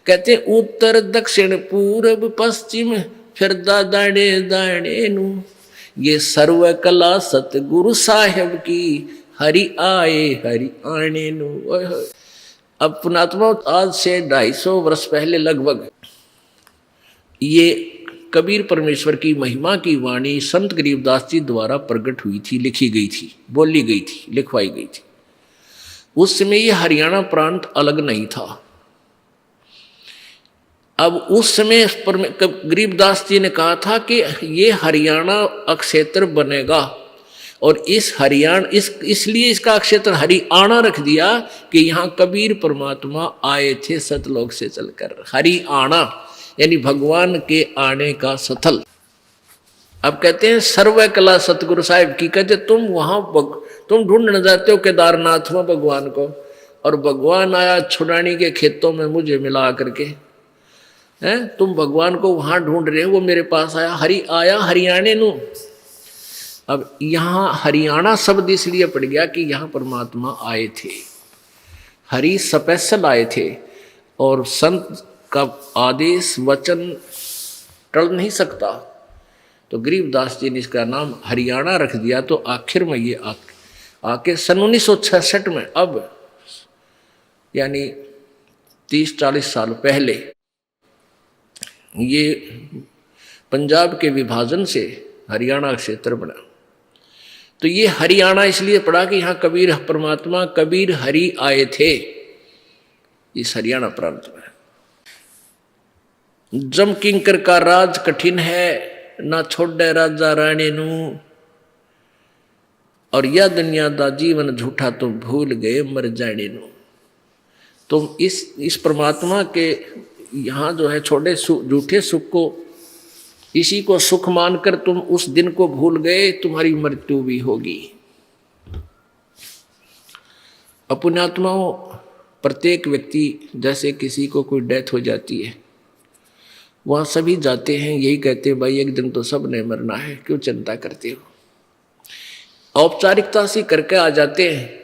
कहते उत्तर दक्षिण पूरब पश्चिम, फिर दाने दाने नु। ये सर्व कला सतगुरु साहेब की, हरि आए हरि आने नु। अब पुणात्मा आज से 250 वर्ष पहले लगभग ये कबीर परमेश्वर की महिमा की वाणी संत गरीबदास जी द्वारा प्रकट हुई थी, लिखी गई थी, बोली गई थी, लिखवाई गई थी। उस समय ये हरियाणा प्रांत अलग नहीं था। अब उस समय गरीबदास जी ने कहा था कि ये हरियाणा अक्षेत्र बनेगा, और इस हरियाणा इसलिए इसका क्षेत्र हरियाणा रख दिया कि यहाँ कबीर परमात्मा आए थे सतलोक से चलकर। हरियाणा यानी भगवान के आने का स्थल। अब कहते हैं सर्व कला सतगुरु साहिब की। कहते तुम वहाँ तुम ढूंढने जाते हो केदारनाथ में भगवान को, और भगवान आया छुड़ानी के खेतों में मुझे मिला करके, हैं तुम भगवान को वहाँ ढूंढ रहे हो, वो मेरे पास आया, आया हरियाणे नु। अब यहाँ हरियाणा शब्द इसलिए पड़ गया कि यहाँ परमात्मा आए थे, हरि स्पेशल आए थे, और संत का आदेश वचन टल नहीं सकता। तो गरीबदास जी ने इसका नाम हरियाणा रख दिया। तो आखिर में ये आके सन 1966 में, अब यानी 30-40 साल पहले, ये पंजाब के विभाजन से हरियाणा क्षेत्र बना। तो ये हरियाणा इसलिए पड़ा कि यहाँ कबीर परमात्मा कबीर हरि आए थे, इस हरियाणा प्रांत में। जम किंकर का राज कठिन है, ना छोड़े राजा रानी नू, और यह दुनिया दा जीवन झूठा तुम भूल गए मर जाने नू। तुम इस परमात्मा के यहाँ जो है छोटे झूठे सुख को, इसी को सुख मानकर तुम उस दिन को भूल गए, तुम्हारी मृत्यु भी होगी। अपुण्यात्माओं, प्रत्येक व्यक्ति, जैसे किसी को कोई डेथ हो जाती है वहाँ सभी जाते हैं, यही कहते हैं भाई एक दिन तो सब ने मरना है, क्यों चिंता करते हो। औपचारिकता से करके आ जाते हैं।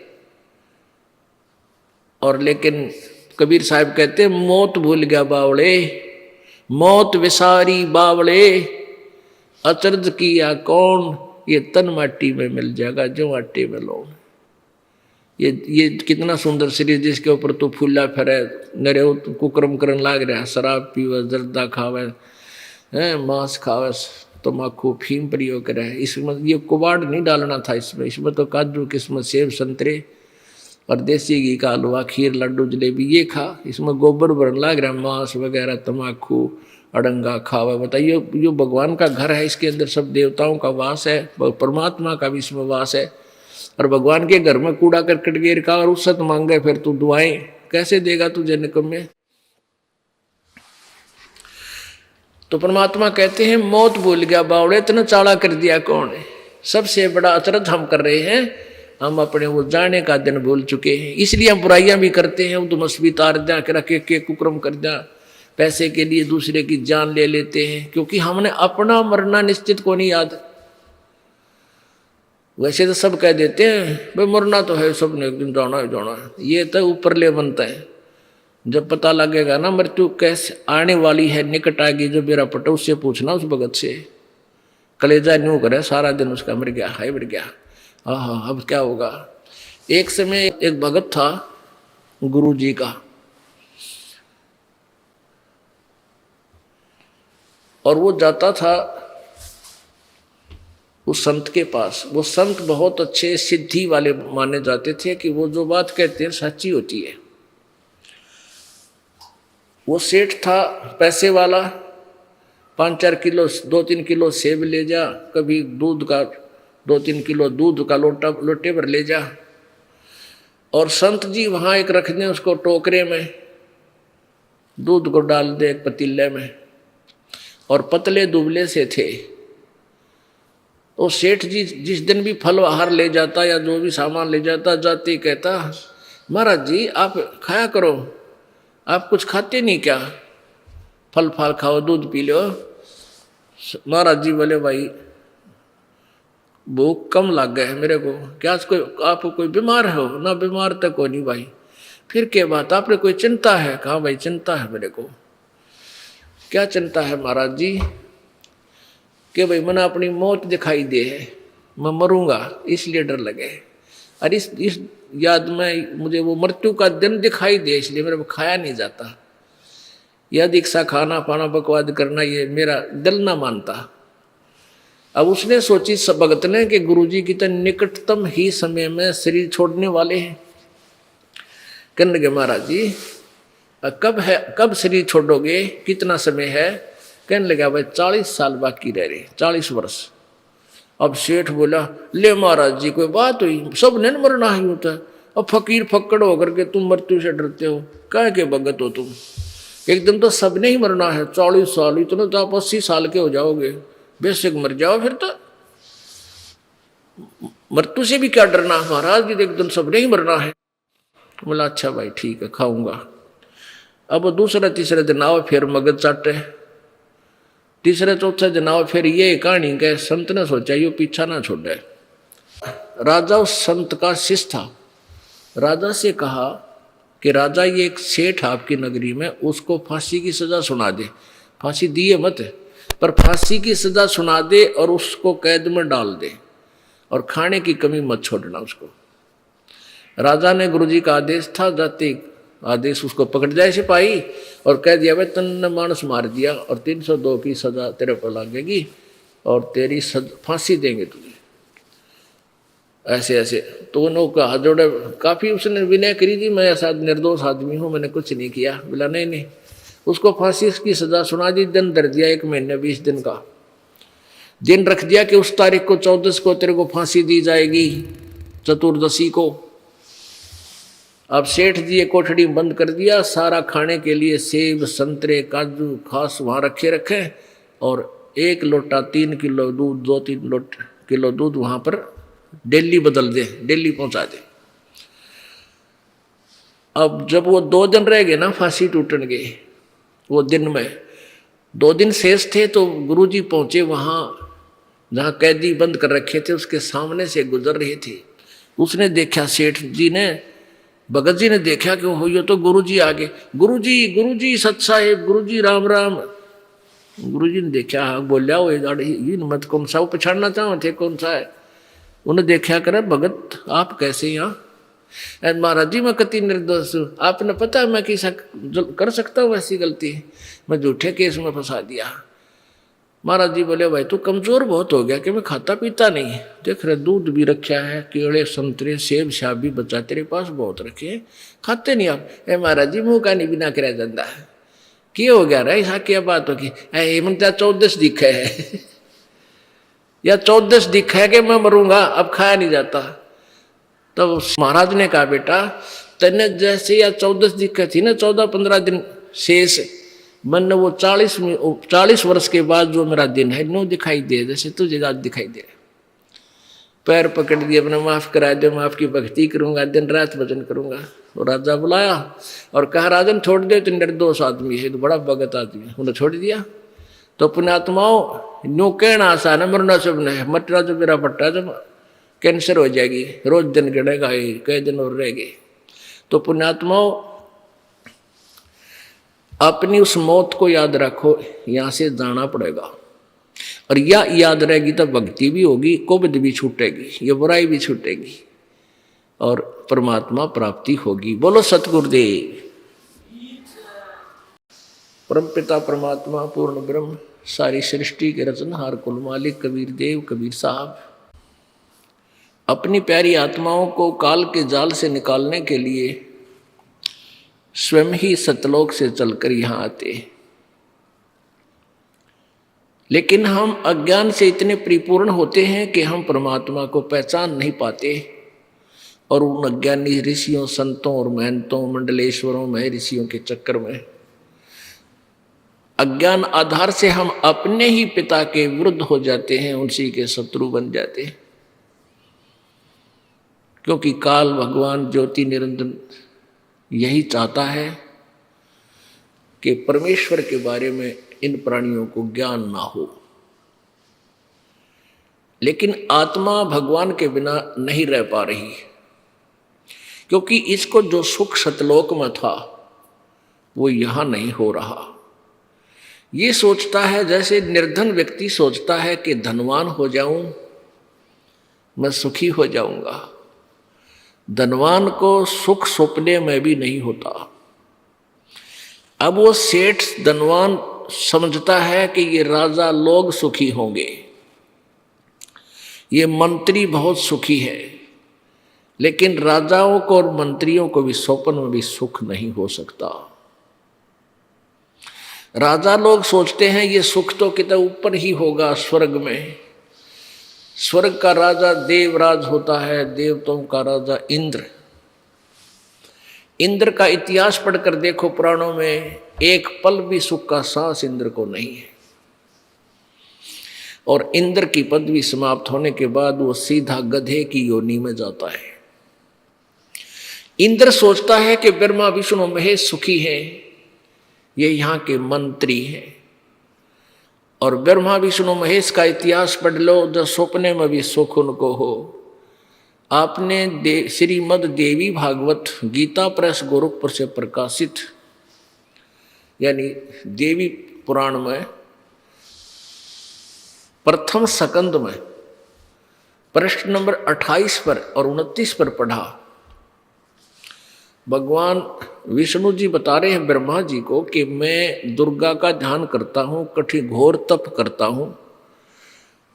और लेकिन कबीर साहब कहते हैं मौत भूल गया बावड़े, मौत विसारी बावड़े, अचरज किया कौन, ये तन माटी में मिल जाएगा जो आटे में लो। ये कितना सुंदर शरीर जिसके ऊपर तो फूला फिरे, नरे कुकर्म करन लाग रहा, शराब पीवे, जर्दा खावे, मांस खावे, तम्बाकू फीम प्रयोग करे। इसमें ये कुबाड़ नहीं डालना था, इसमें तो काजू किस्मत सेब संतरे और देसी घी का हलवा खीर लड्डू जलेबी ये खा। इसमें गोबर भरन लाग रहा, मांस वगैरह तम्बाकू अड़ंगा खावा। बताइए यो भगवान का घर है, इसके अंदर सब देवताओं का वास है, परमात्मा का भी इसमें वास है। और भगवान के घर में कूड़ा करकट गिर का और उसत मांगे फिर तू दुआएं कैसे देगा तुझे निकम्मे। तो परमात्मा कहते हैं मौत भूल गया बावड़े, इतना चाला कर दिया कौन है। सबसे बड़ा अचरज हम कर रहे हैं, हम अपने वो जाने का दिन भूल चुके हैं। इसलिए हम बुराइयां भी करते हैं, उदमस भी तार दिया कर रखे के कुक्रम कर दिया, पैसे के लिए दूसरे की जान ले लेते हैं, क्योंकि हमने अपना मरना निश्चित को नहीं याद। वैसे तो सब कह देते हैं भाई मरना तो है, सब ने एक दिन जाना है जाना है, ये तो ऊपर ले बनता है। जब पता लगेगा ना मृत्यु कैसे आने वाली है, निकट आएगी, जो मेरा पटा उससे पूछना, उस भगत से। कलेजा न्यू करे सारा दिन उसका, मर गया हाय मर गया, हाँ अब क्या होगा। एक समय एक भगत था गुरु जी का, और वो जाता था उस संत के पास। वो संत बहुत अच्छे सिद्धि वाले माने जाते थे कि वो जो बात कहते हैं सच्ची होती है। वो सेठ था पैसे वाला, 5-4 किलो 2-3 किलो सेब ले जा, कभी दूध का 2-3 किलो दूध का लोटे पर ले जा। और संत जी वहाँ एक रख दें उसको टोकरे में, दूध को डाल दे एक पतीले में, और पतले दुबले से थे। तो सेठ जी जिस दिन भी फल आहार ले जाता या जो भी सामान ले जाता, जाते ही कहता महाराज जी आप खाया करो, आप कुछ खाते नहीं क्या, फल फाल खाओ दूध पी लो। महाराज जी बोले भाई भूख कम लग गए मेरे को, क्या आप कोई बीमार हो ना, बीमार तक हो नहीं भाई, फिर क्या बात आपने कोई चिंता है, कहा भाई चिंता है मेरे को। क्या चिंता है महाराज जी, कि भाई मैंने अपनी मौत दिखाई दे है, मैं मरूंगा इसलिए डर लगे, और इस याद में मुझे वो मृत्यु का दिन दिखाई दे, इसलिए मेरे को खाया नहीं जाता। यह दीक्षा खाना पाना बकवाद करना ये मेरा दिल ना मानता। अब उसने सोची सब भगत ने कि गुरुजी की तो निकटतम ही समय में शरीर छोड़ने वाले हैं। कहने लगे महाराज जी कब शरीर छोड़ोगे, कितना समय है। कहने लगा भाई 40 साल बाकी रह रहे, 40 वर्ष। अब सेठ बोला ले महाराज जी कोई बात हुई, सब ने मरना ही होता है, अब फकीर फक्कड़ होकर के तुम मृत्यु से डरते हो, कह के भगत हो तुम, एक दिन तो सबने ही मरना है, 40 साल, इतना तो आप 80 साल के हो जाओगे, बेशक मर जाओ, फिर तो मृत्यु से भी क्या डरना महाराज जी, एक दिन सबने ही मरना है। बोला अच्छा भाई ठीक है खाऊंगा। अब दूसरा तीसरा दिन आओ फिर मगज चाटे, तीसरे चौथे दिन आओ फिर ये कहानी के संत ने सोचा यो पीछा ना छोड़े। राजा उस संत का शिष्य था, राजा से कहा कि राजा ये एक सेठ आपकी नगरी में, उसको फांसी की सजा सुना दे, फांसी दिए मत पर फांसी की सजा सुना दे और उसको कैद में डाल दे, और खाने की कमी मत छोड़ना उसको। राजा ने गुरुजी का आदेश था, जाते आदेश उसको पकड़ जाए सिपाही और कह दिया भाई तुमने मानस मार दिया और 302 की सजा तेरे पर लगेगी और तेरी फांसी देंगे तुझे। ऐसे ऐसे तो उन्होंने हाथ जोड़े, काफी उसने विनय करी थी, मैं ऐसा निर्दोष आदमी हूँ, मैंने कुछ नहीं किया। बोला नहीं, उसको फांसी की सजा सुना दी, दिन दर दिया 1 महीने 20 दिन का दिन रख दिया कि उस तारीख को 14 को तेरे को फांसी दी जाएगी, चतुर्दशी को। अब सेठ जी कोठड़ी बंद कर दिया, सारा खाने के लिए सेब संतरे काजू खास वहाँ रखे, और 1 लोटा 3 किलो दूध, 2-3 किलो दूध वहाँ पर डेली बदल दे, डेली पहुँचा दे। अब जब वो 2 दिन रह गए ना फांसी टूटन गए, वो दिन में 2 दिन शेष थे तो गुरुजी पहुंचे वहां जहां कैदी बंद कर रखे थे, उसके सामने से गुजर रहे थे। उसने देखा, सेठ जी ने, भगत जी ने देखा कि हो ये तो गुरुजी आ गए। गुरुजी सत साहेब, गुरुजी राम राम। गुरुजी ने देखा, बोलिया वो मत कौन सा, वो पछाड़ना चाहो थे कौन सा है। उन्हें देखा करे, भगत आप कैसे यहाँ? महाराज जी मैं कति निर्दोष हूँ, आपने पता है मैं कैसा कर सकता हूँ ऐसी गलती, मैं झूठे केस में फंसा दिया। महाराज जी बोले भाई तू कमजोर बहुत हो गया कि मैं खाता पीता नहीं, देख रहे दूध भी रखा है, केले संतरे सेब शाब भी बचा तेरे पास बहुत रखे हैं, खाते नहीं आप। महाराज जी मुँह का नहीं बिना कराया जाता है, क्या हो गया रहा ऐसा क्या बात होगी? हेमंता 14 दिखा है या 14 दिखा है कि मैं मरूंगा, अब खाया नहीं जाता। तब महाराज ने कहा बेटा तने जैसे या 14 दिक्कत थी ना, 14-15 दिन शेष मन वो 40 वर्ष के बाद जो मेरा दिन है नो दिखाई दे, जैसे तुझे आज दिखाई दे। पैर पकड़ दिए, अपने माफ करा दे, मैं आपकी भक्ति करूंगा, दिन रात भजन करूंगा। और राजा बुलाया और कहा राजन छोड़ दे, तो निर्दोष आदमी है, तो बड़ा भगत आदमी है। उन्हें छोड़ दिया। तो पुण्यात्माओं नो कहना आसान है, मरना सब नहीं, मटरा जो मेरा पट्टा जब कैंसर हो जाएगी, रोज दिन गिड़ेगा, कई दिन और रह गए। तो पुण्यात्माओं अपनी उस मौत को याद रखो, यहां से जाना पड़ेगा, और यह याद रहेगी तो भक्ति भी होगी, कुबद भी छूटेगी, ये बुराई भी छूटेगी और परमात्मा प्राप्ति होगी। बोलो सतगुरुदेव। परमपिता परमात्मा पूर्ण ब्रह्म सारी सृष्टि के रचनहार कुल मालिक कबीर देव कबीर साहब अपनी प्यारी आत्माओं को काल के जाल से निकालने के लिए स्वयं ही सतलोक से चलकर यहाँ आते। लेकिन हम अज्ञान से इतने परिपूर्ण होते हैं कि हम परमात्मा को पहचान नहीं पाते, और उन अज्ञानी ऋषियों संतों और महंतों मंडलेश्वरों में ऋषियों के चक्कर में अज्ञान आधार से हम अपने ही पिता के विरुद्ध हो जाते हैं, उनसी के शत्रु बन जाते हैं। क्योंकि काल भगवान ज्योति निरंजन यही चाहता है कि परमेश्वर के बारे में इन प्राणियों को ज्ञान ना हो। लेकिन आत्मा भगवान के बिना नहीं रह पा रही, क्योंकि इसको जो सुख सतलोक में था वो यहां नहीं हो रहा। ये सोचता है, जैसे निर्धन व्यक्ति सोचता है कि धनवान हो जाऊं मैं सुखी हो जाऊंगा। धनवान को सुख सपने में भी नहीं होता। अब वो सेठ धनवान समझता है कि ये राजा लोग सुखी होंगे, ये मंत्री बहुत सुखी है, लेकिन राजाओं को और मंत्रियों को भी स्वप्न में भी सुख नहीं हो सकता। राजा लोग सोचते हैं ये सुख तो कितना ऊपर ही होगा, स्वर्ग में। स्वर्ग का राजा देवराज होता है, देवताओं का राजा इंद्र। इंद्र का इतिहास पढ़कर देखो पुराणों में, एक पल भी सुख का सांस इंद्र को नहीं है। और इंद्र की पदवी समाप्त होने के बाद वो सीधा गधे की योनि में जाता है। इंद्र सोचता है कि ब्रह्मा विष्णु महेश सुखी हैं, ये यहाँ के मंत्री हैं। और ब्रह्मा विष्णु महेश का इतिहास पढ़ लो, जो सपने में भी सुख उनको हो। आपने श्रीमद देवी भागवत गीता प्रेस गोरखपुर से प्रकाशित यानी देवी पुराण में प्रथम स्कंद में प्रश्न नंबर 28 पर और 29 पर पढ़ा। भगवान विष्णु जी बता रहे हैं ब्रह्मा जी को कि मैं दुर्गा का ध्यान करता हूँ, कठिन घोर तप करता हूँ,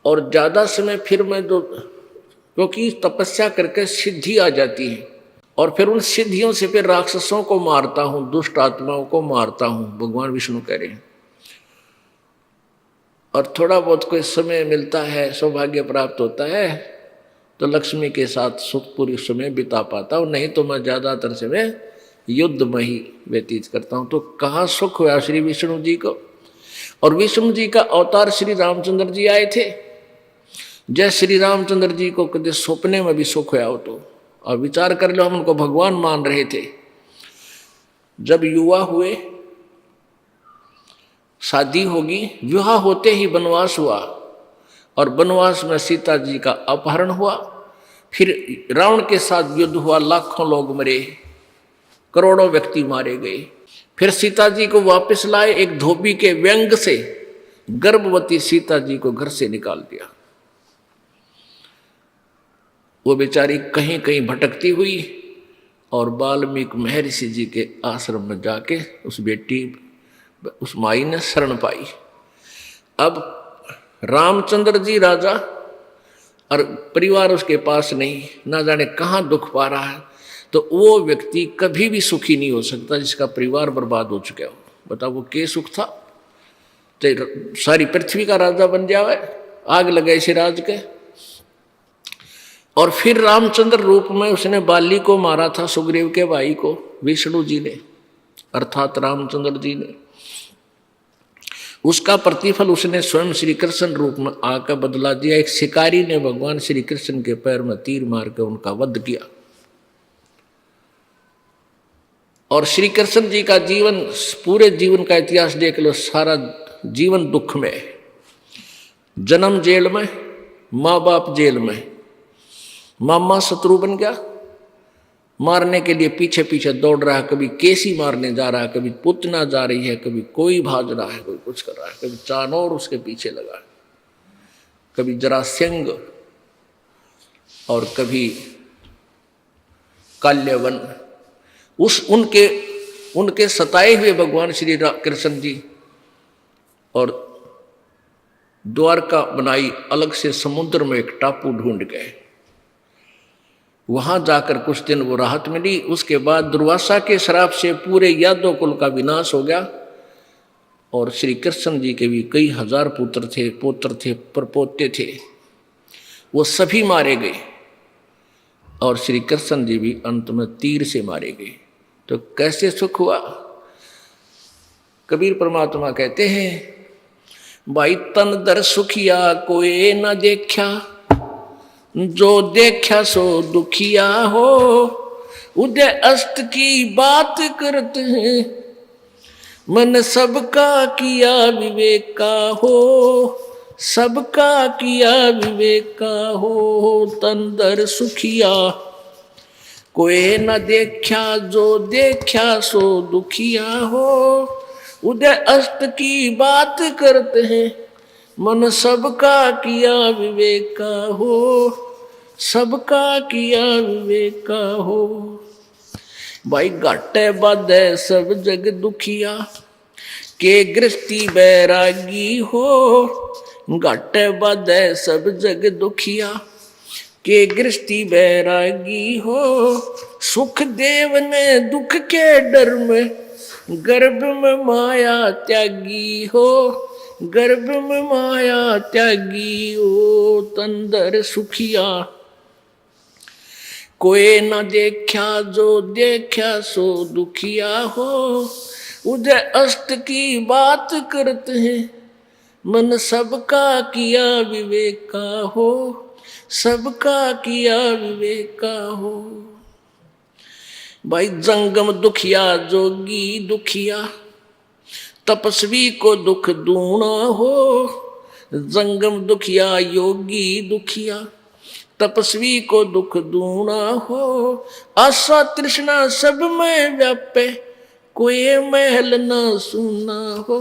और ज़्यादा समय फिर मैं क्योंकि तपस्या करके सिद्धि आ जाती है, और फिर उन सिद्धियों से फिर राक्षसों को मारता हूँ, दुष्ट आत्माओं को मारता हूँ, भगवान विष्णु कह रहे हैं। और थोड़ा बहुत कोई समय मिलता है, सौभाग्य प्राप्त होता है, तो लक्ष्मी के साथ सुखपूरी समय बिता पाता हूँ, नहीं तो मैं ज़्यादातर समय युद्ध में ही व्यतीत करता हूँ। तो कहाँ सुख हुआ श्री विष्णु जी को? और विष्णु जी का अवतार श्री रामचंद्र जी आए थे। जय श्री रामचंद्र जी को कभी सपने में भी सुख हुआ हो तो, और विचार कर लो, हम उनको भगवान मान रहे थे। जब युवा हुए शादी होगी, विवाह होते ही वनवास हुआ और वनवास में सीता जी का अपहरण हुआ। फिर रावण के साथ युद्ध हुआ, लाखों लोग मरे, करोड़ों व्यक्ति मारे गए। फिर सीता जी को वापस लाए, एक धोबी के व्यंग से गर्भवती सीता जी को घर से निकाल दिया। वो बेचारी कहीं कहीं भटकती हुई और वाल्मीकि महर्षि जी के आश्रम में जाके उस माई ने शरण पाई। अब रामचंद्र जी राजा और परिवार उसके पास नहीं, ना जाने कहाँ दुख पा रहा है, तो वो व्यक्ति कभी भी सुखी नहीं हो सकता जिसका परिवार बर्बाद हो चुका हो। बताओ वो क्या सुख था? तो सारी पृथ्वी का राजा बन जावे, आग लगे इसे राज के। और फिर रामचंद्र रूप में उसने बाली को मारा था, सुग्रीव के भाई को, विष्णु जी ने अर्थात रामचंद्र जी ने। उसका प्रतिफल उसने स्वयं श्री कृष्ण रूप में आकर बदला दिया। एक शिकारी ने भगवान श्री कृष्ण के पैर में तीर मार कर उनका वध किया। और श्री कृष्ण जी का जीवन, पूरे जीवन का इतिहास देख लो, सारा जीवन दुख में, जन्म जेल में, माँ बाप जेल में, मामा शत्रु बन गया, मारने के लिए पीछे पीछे दौड़ रहा है, कभी केसी मारने जा रहा है, कभी पुतना जा रही है, कभी कोई भाग रहा है, कोई कुछ कर रहा है, कभी चाणोर उसके पीछे लगा है, कभी जरासंध और कभी काल्यवन। उनके सताए हुए भगवान श्री कृष्ण जी और द्वारका बनाई अलग से समुद्र में एक टापू ढूंढ गए। वहां जाकर कुछ दिन वो राहत मिली। उसके बाद दुर्वासा के श्राप से पूरे यादव कुल का विनाश हो गया और श्री कृष्ण जी के भी कई हजार पुत्र थे, पौत्र थे, परपोते थे, वो सभी मारे गए और श्री कृष्ण जी भी अंत में तीर से मारे गए। तो कैसे सुख हुआ? कबीर परमात्मा कहते हैं, भाई तन दर सुखिया कोई न देखा, जो देखा सो दुखिया हो, उदय अस्त की बात करते हैं, मन सबका किया विवेका हो, सबका किया विवेका हो। तन दर सुखिया कोई न देखा, जो देखा सो दुखिया हो, उदय अस्त की बात करते हैं, मन सबका किया विवेका हो, सबका किया विवेका हो। भाई घाटे बाधे सब जग दुखिया, के गृहस्थी बैरागी हो, घाटे बाधे सब जग दुखिया, के गृहस्थी बैरागी हो। सुख देव ने दुख के डर में, गर्भ में माया त्यागी हो, गर्भ में माया त्यागी हो। तंदर सुखिया कोई न देखा, जो देखा सो दुखिया हो, उदय अस्त की बात करते हैं, मन सबका किया विवेका हो, सबका किया विवेका हो। भाई जंगम दुखिया जोगी दुखिया, तपस्वी को दुख दूना हो। जंगम दुखिया योगी दुखिया, तपस्वी को दुख दूना हो। आशा तृष्णा सब में व्यापे, कोई महल न सुना हो,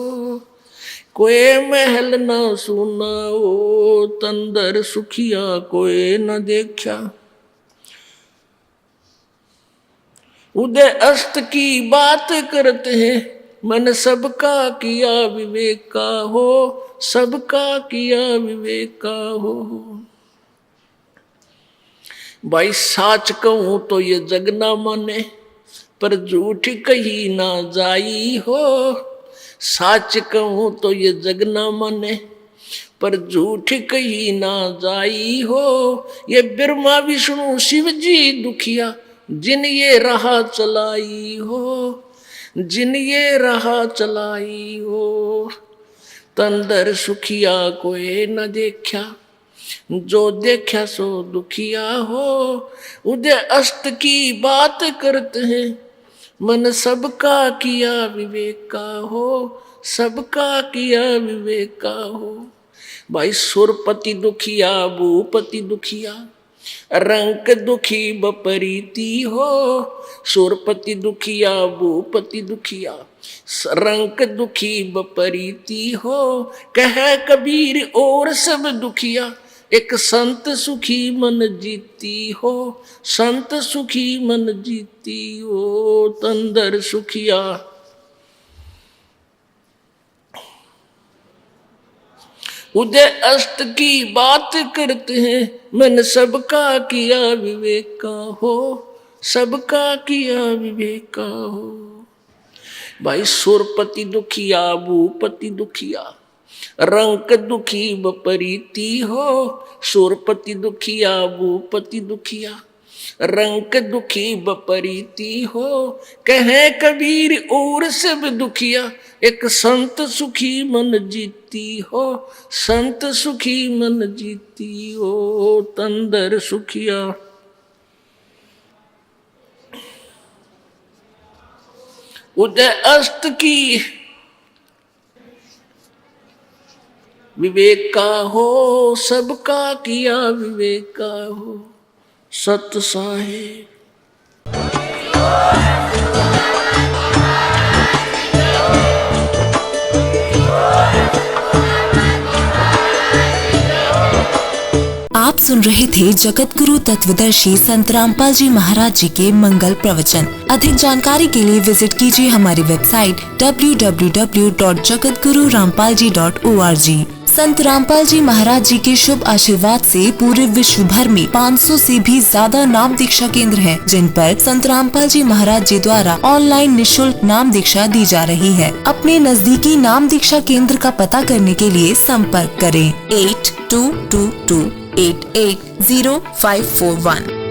कोई महल न सुना हो। तंदर सुखिया कोई न देखा, उदय अस्त की बात करते हैं, मन सबका किया विवेका हो, सबका किया विवेका हो। भाई साच कहूं तो ये जग ना माने, पर झूठ कही ना जाई हो। साच कहूं तो ये जग ना माने, पर झूठ कही ना जाई हो। ये ब्रह्मा विष्णु शिव जी दुखिया, जिन ये राह चलाई हो, जिन ये राह चलाई हो। तंदर सुखिया कोई न देखा, जो देखा सो दुखिया हो। उदय अस्त की बात करते हैं, मन सबका किया विवेका हो, सबका किया विवेका हो। भाई सुरपति दुखिया भूपति दुखिया, रंक दुखी बपरीती हो। सुरपति दुखिया भूपति दुखिया, रंक दुखी बपरीती हो। कह कबीर और सब दुखिया, एक संत सुखी मन जीती हो। संत सुखी मन जीती हो, तंदर सुखिया। उदय अस्त की बात करते हैं, मैंने सबका किया विवेका हो। सबका किया विवेका हो। भाई सुरपति दुखिया भूपति दुखिया, रंक दुखी बपरीती हो। सुरपति दुखिया भूपति दुखिया, रंक दुखी बपरीती हो। कहे कबीर और सब दुखिया, एक संत सुखी मन जीती हो। संत सुखी मन जीती हो, तंदर सुखिया। उदय अस्त की विवेका हो, सबका किया विवेका हो। सत साहेब आप सुन रहे थे जगत गुरु तत्वदर्शी संत रामपाल जी महाराज जी के मंगल प्रवचन। अधिक जानकारी के लिए विजिट कीजिए हमारी वेबसाइट www.jagatgururampalji.org। संत रामपाल जी महाराज जी के शुभ आशीर्वाद से पूरे विश्व भर में 500 से भी ज्यादा नाम दीक्षा केंद्र हैं, जिन पर संत रामपाल जी महाराज जी द्वारा ऑनलाइन निशुल्क नाम दीक्षा दी जा रही है। अपने नजदीकी नाम दीक्षा केंद्र का पता करने के लिए संपर्क करें 8222880541।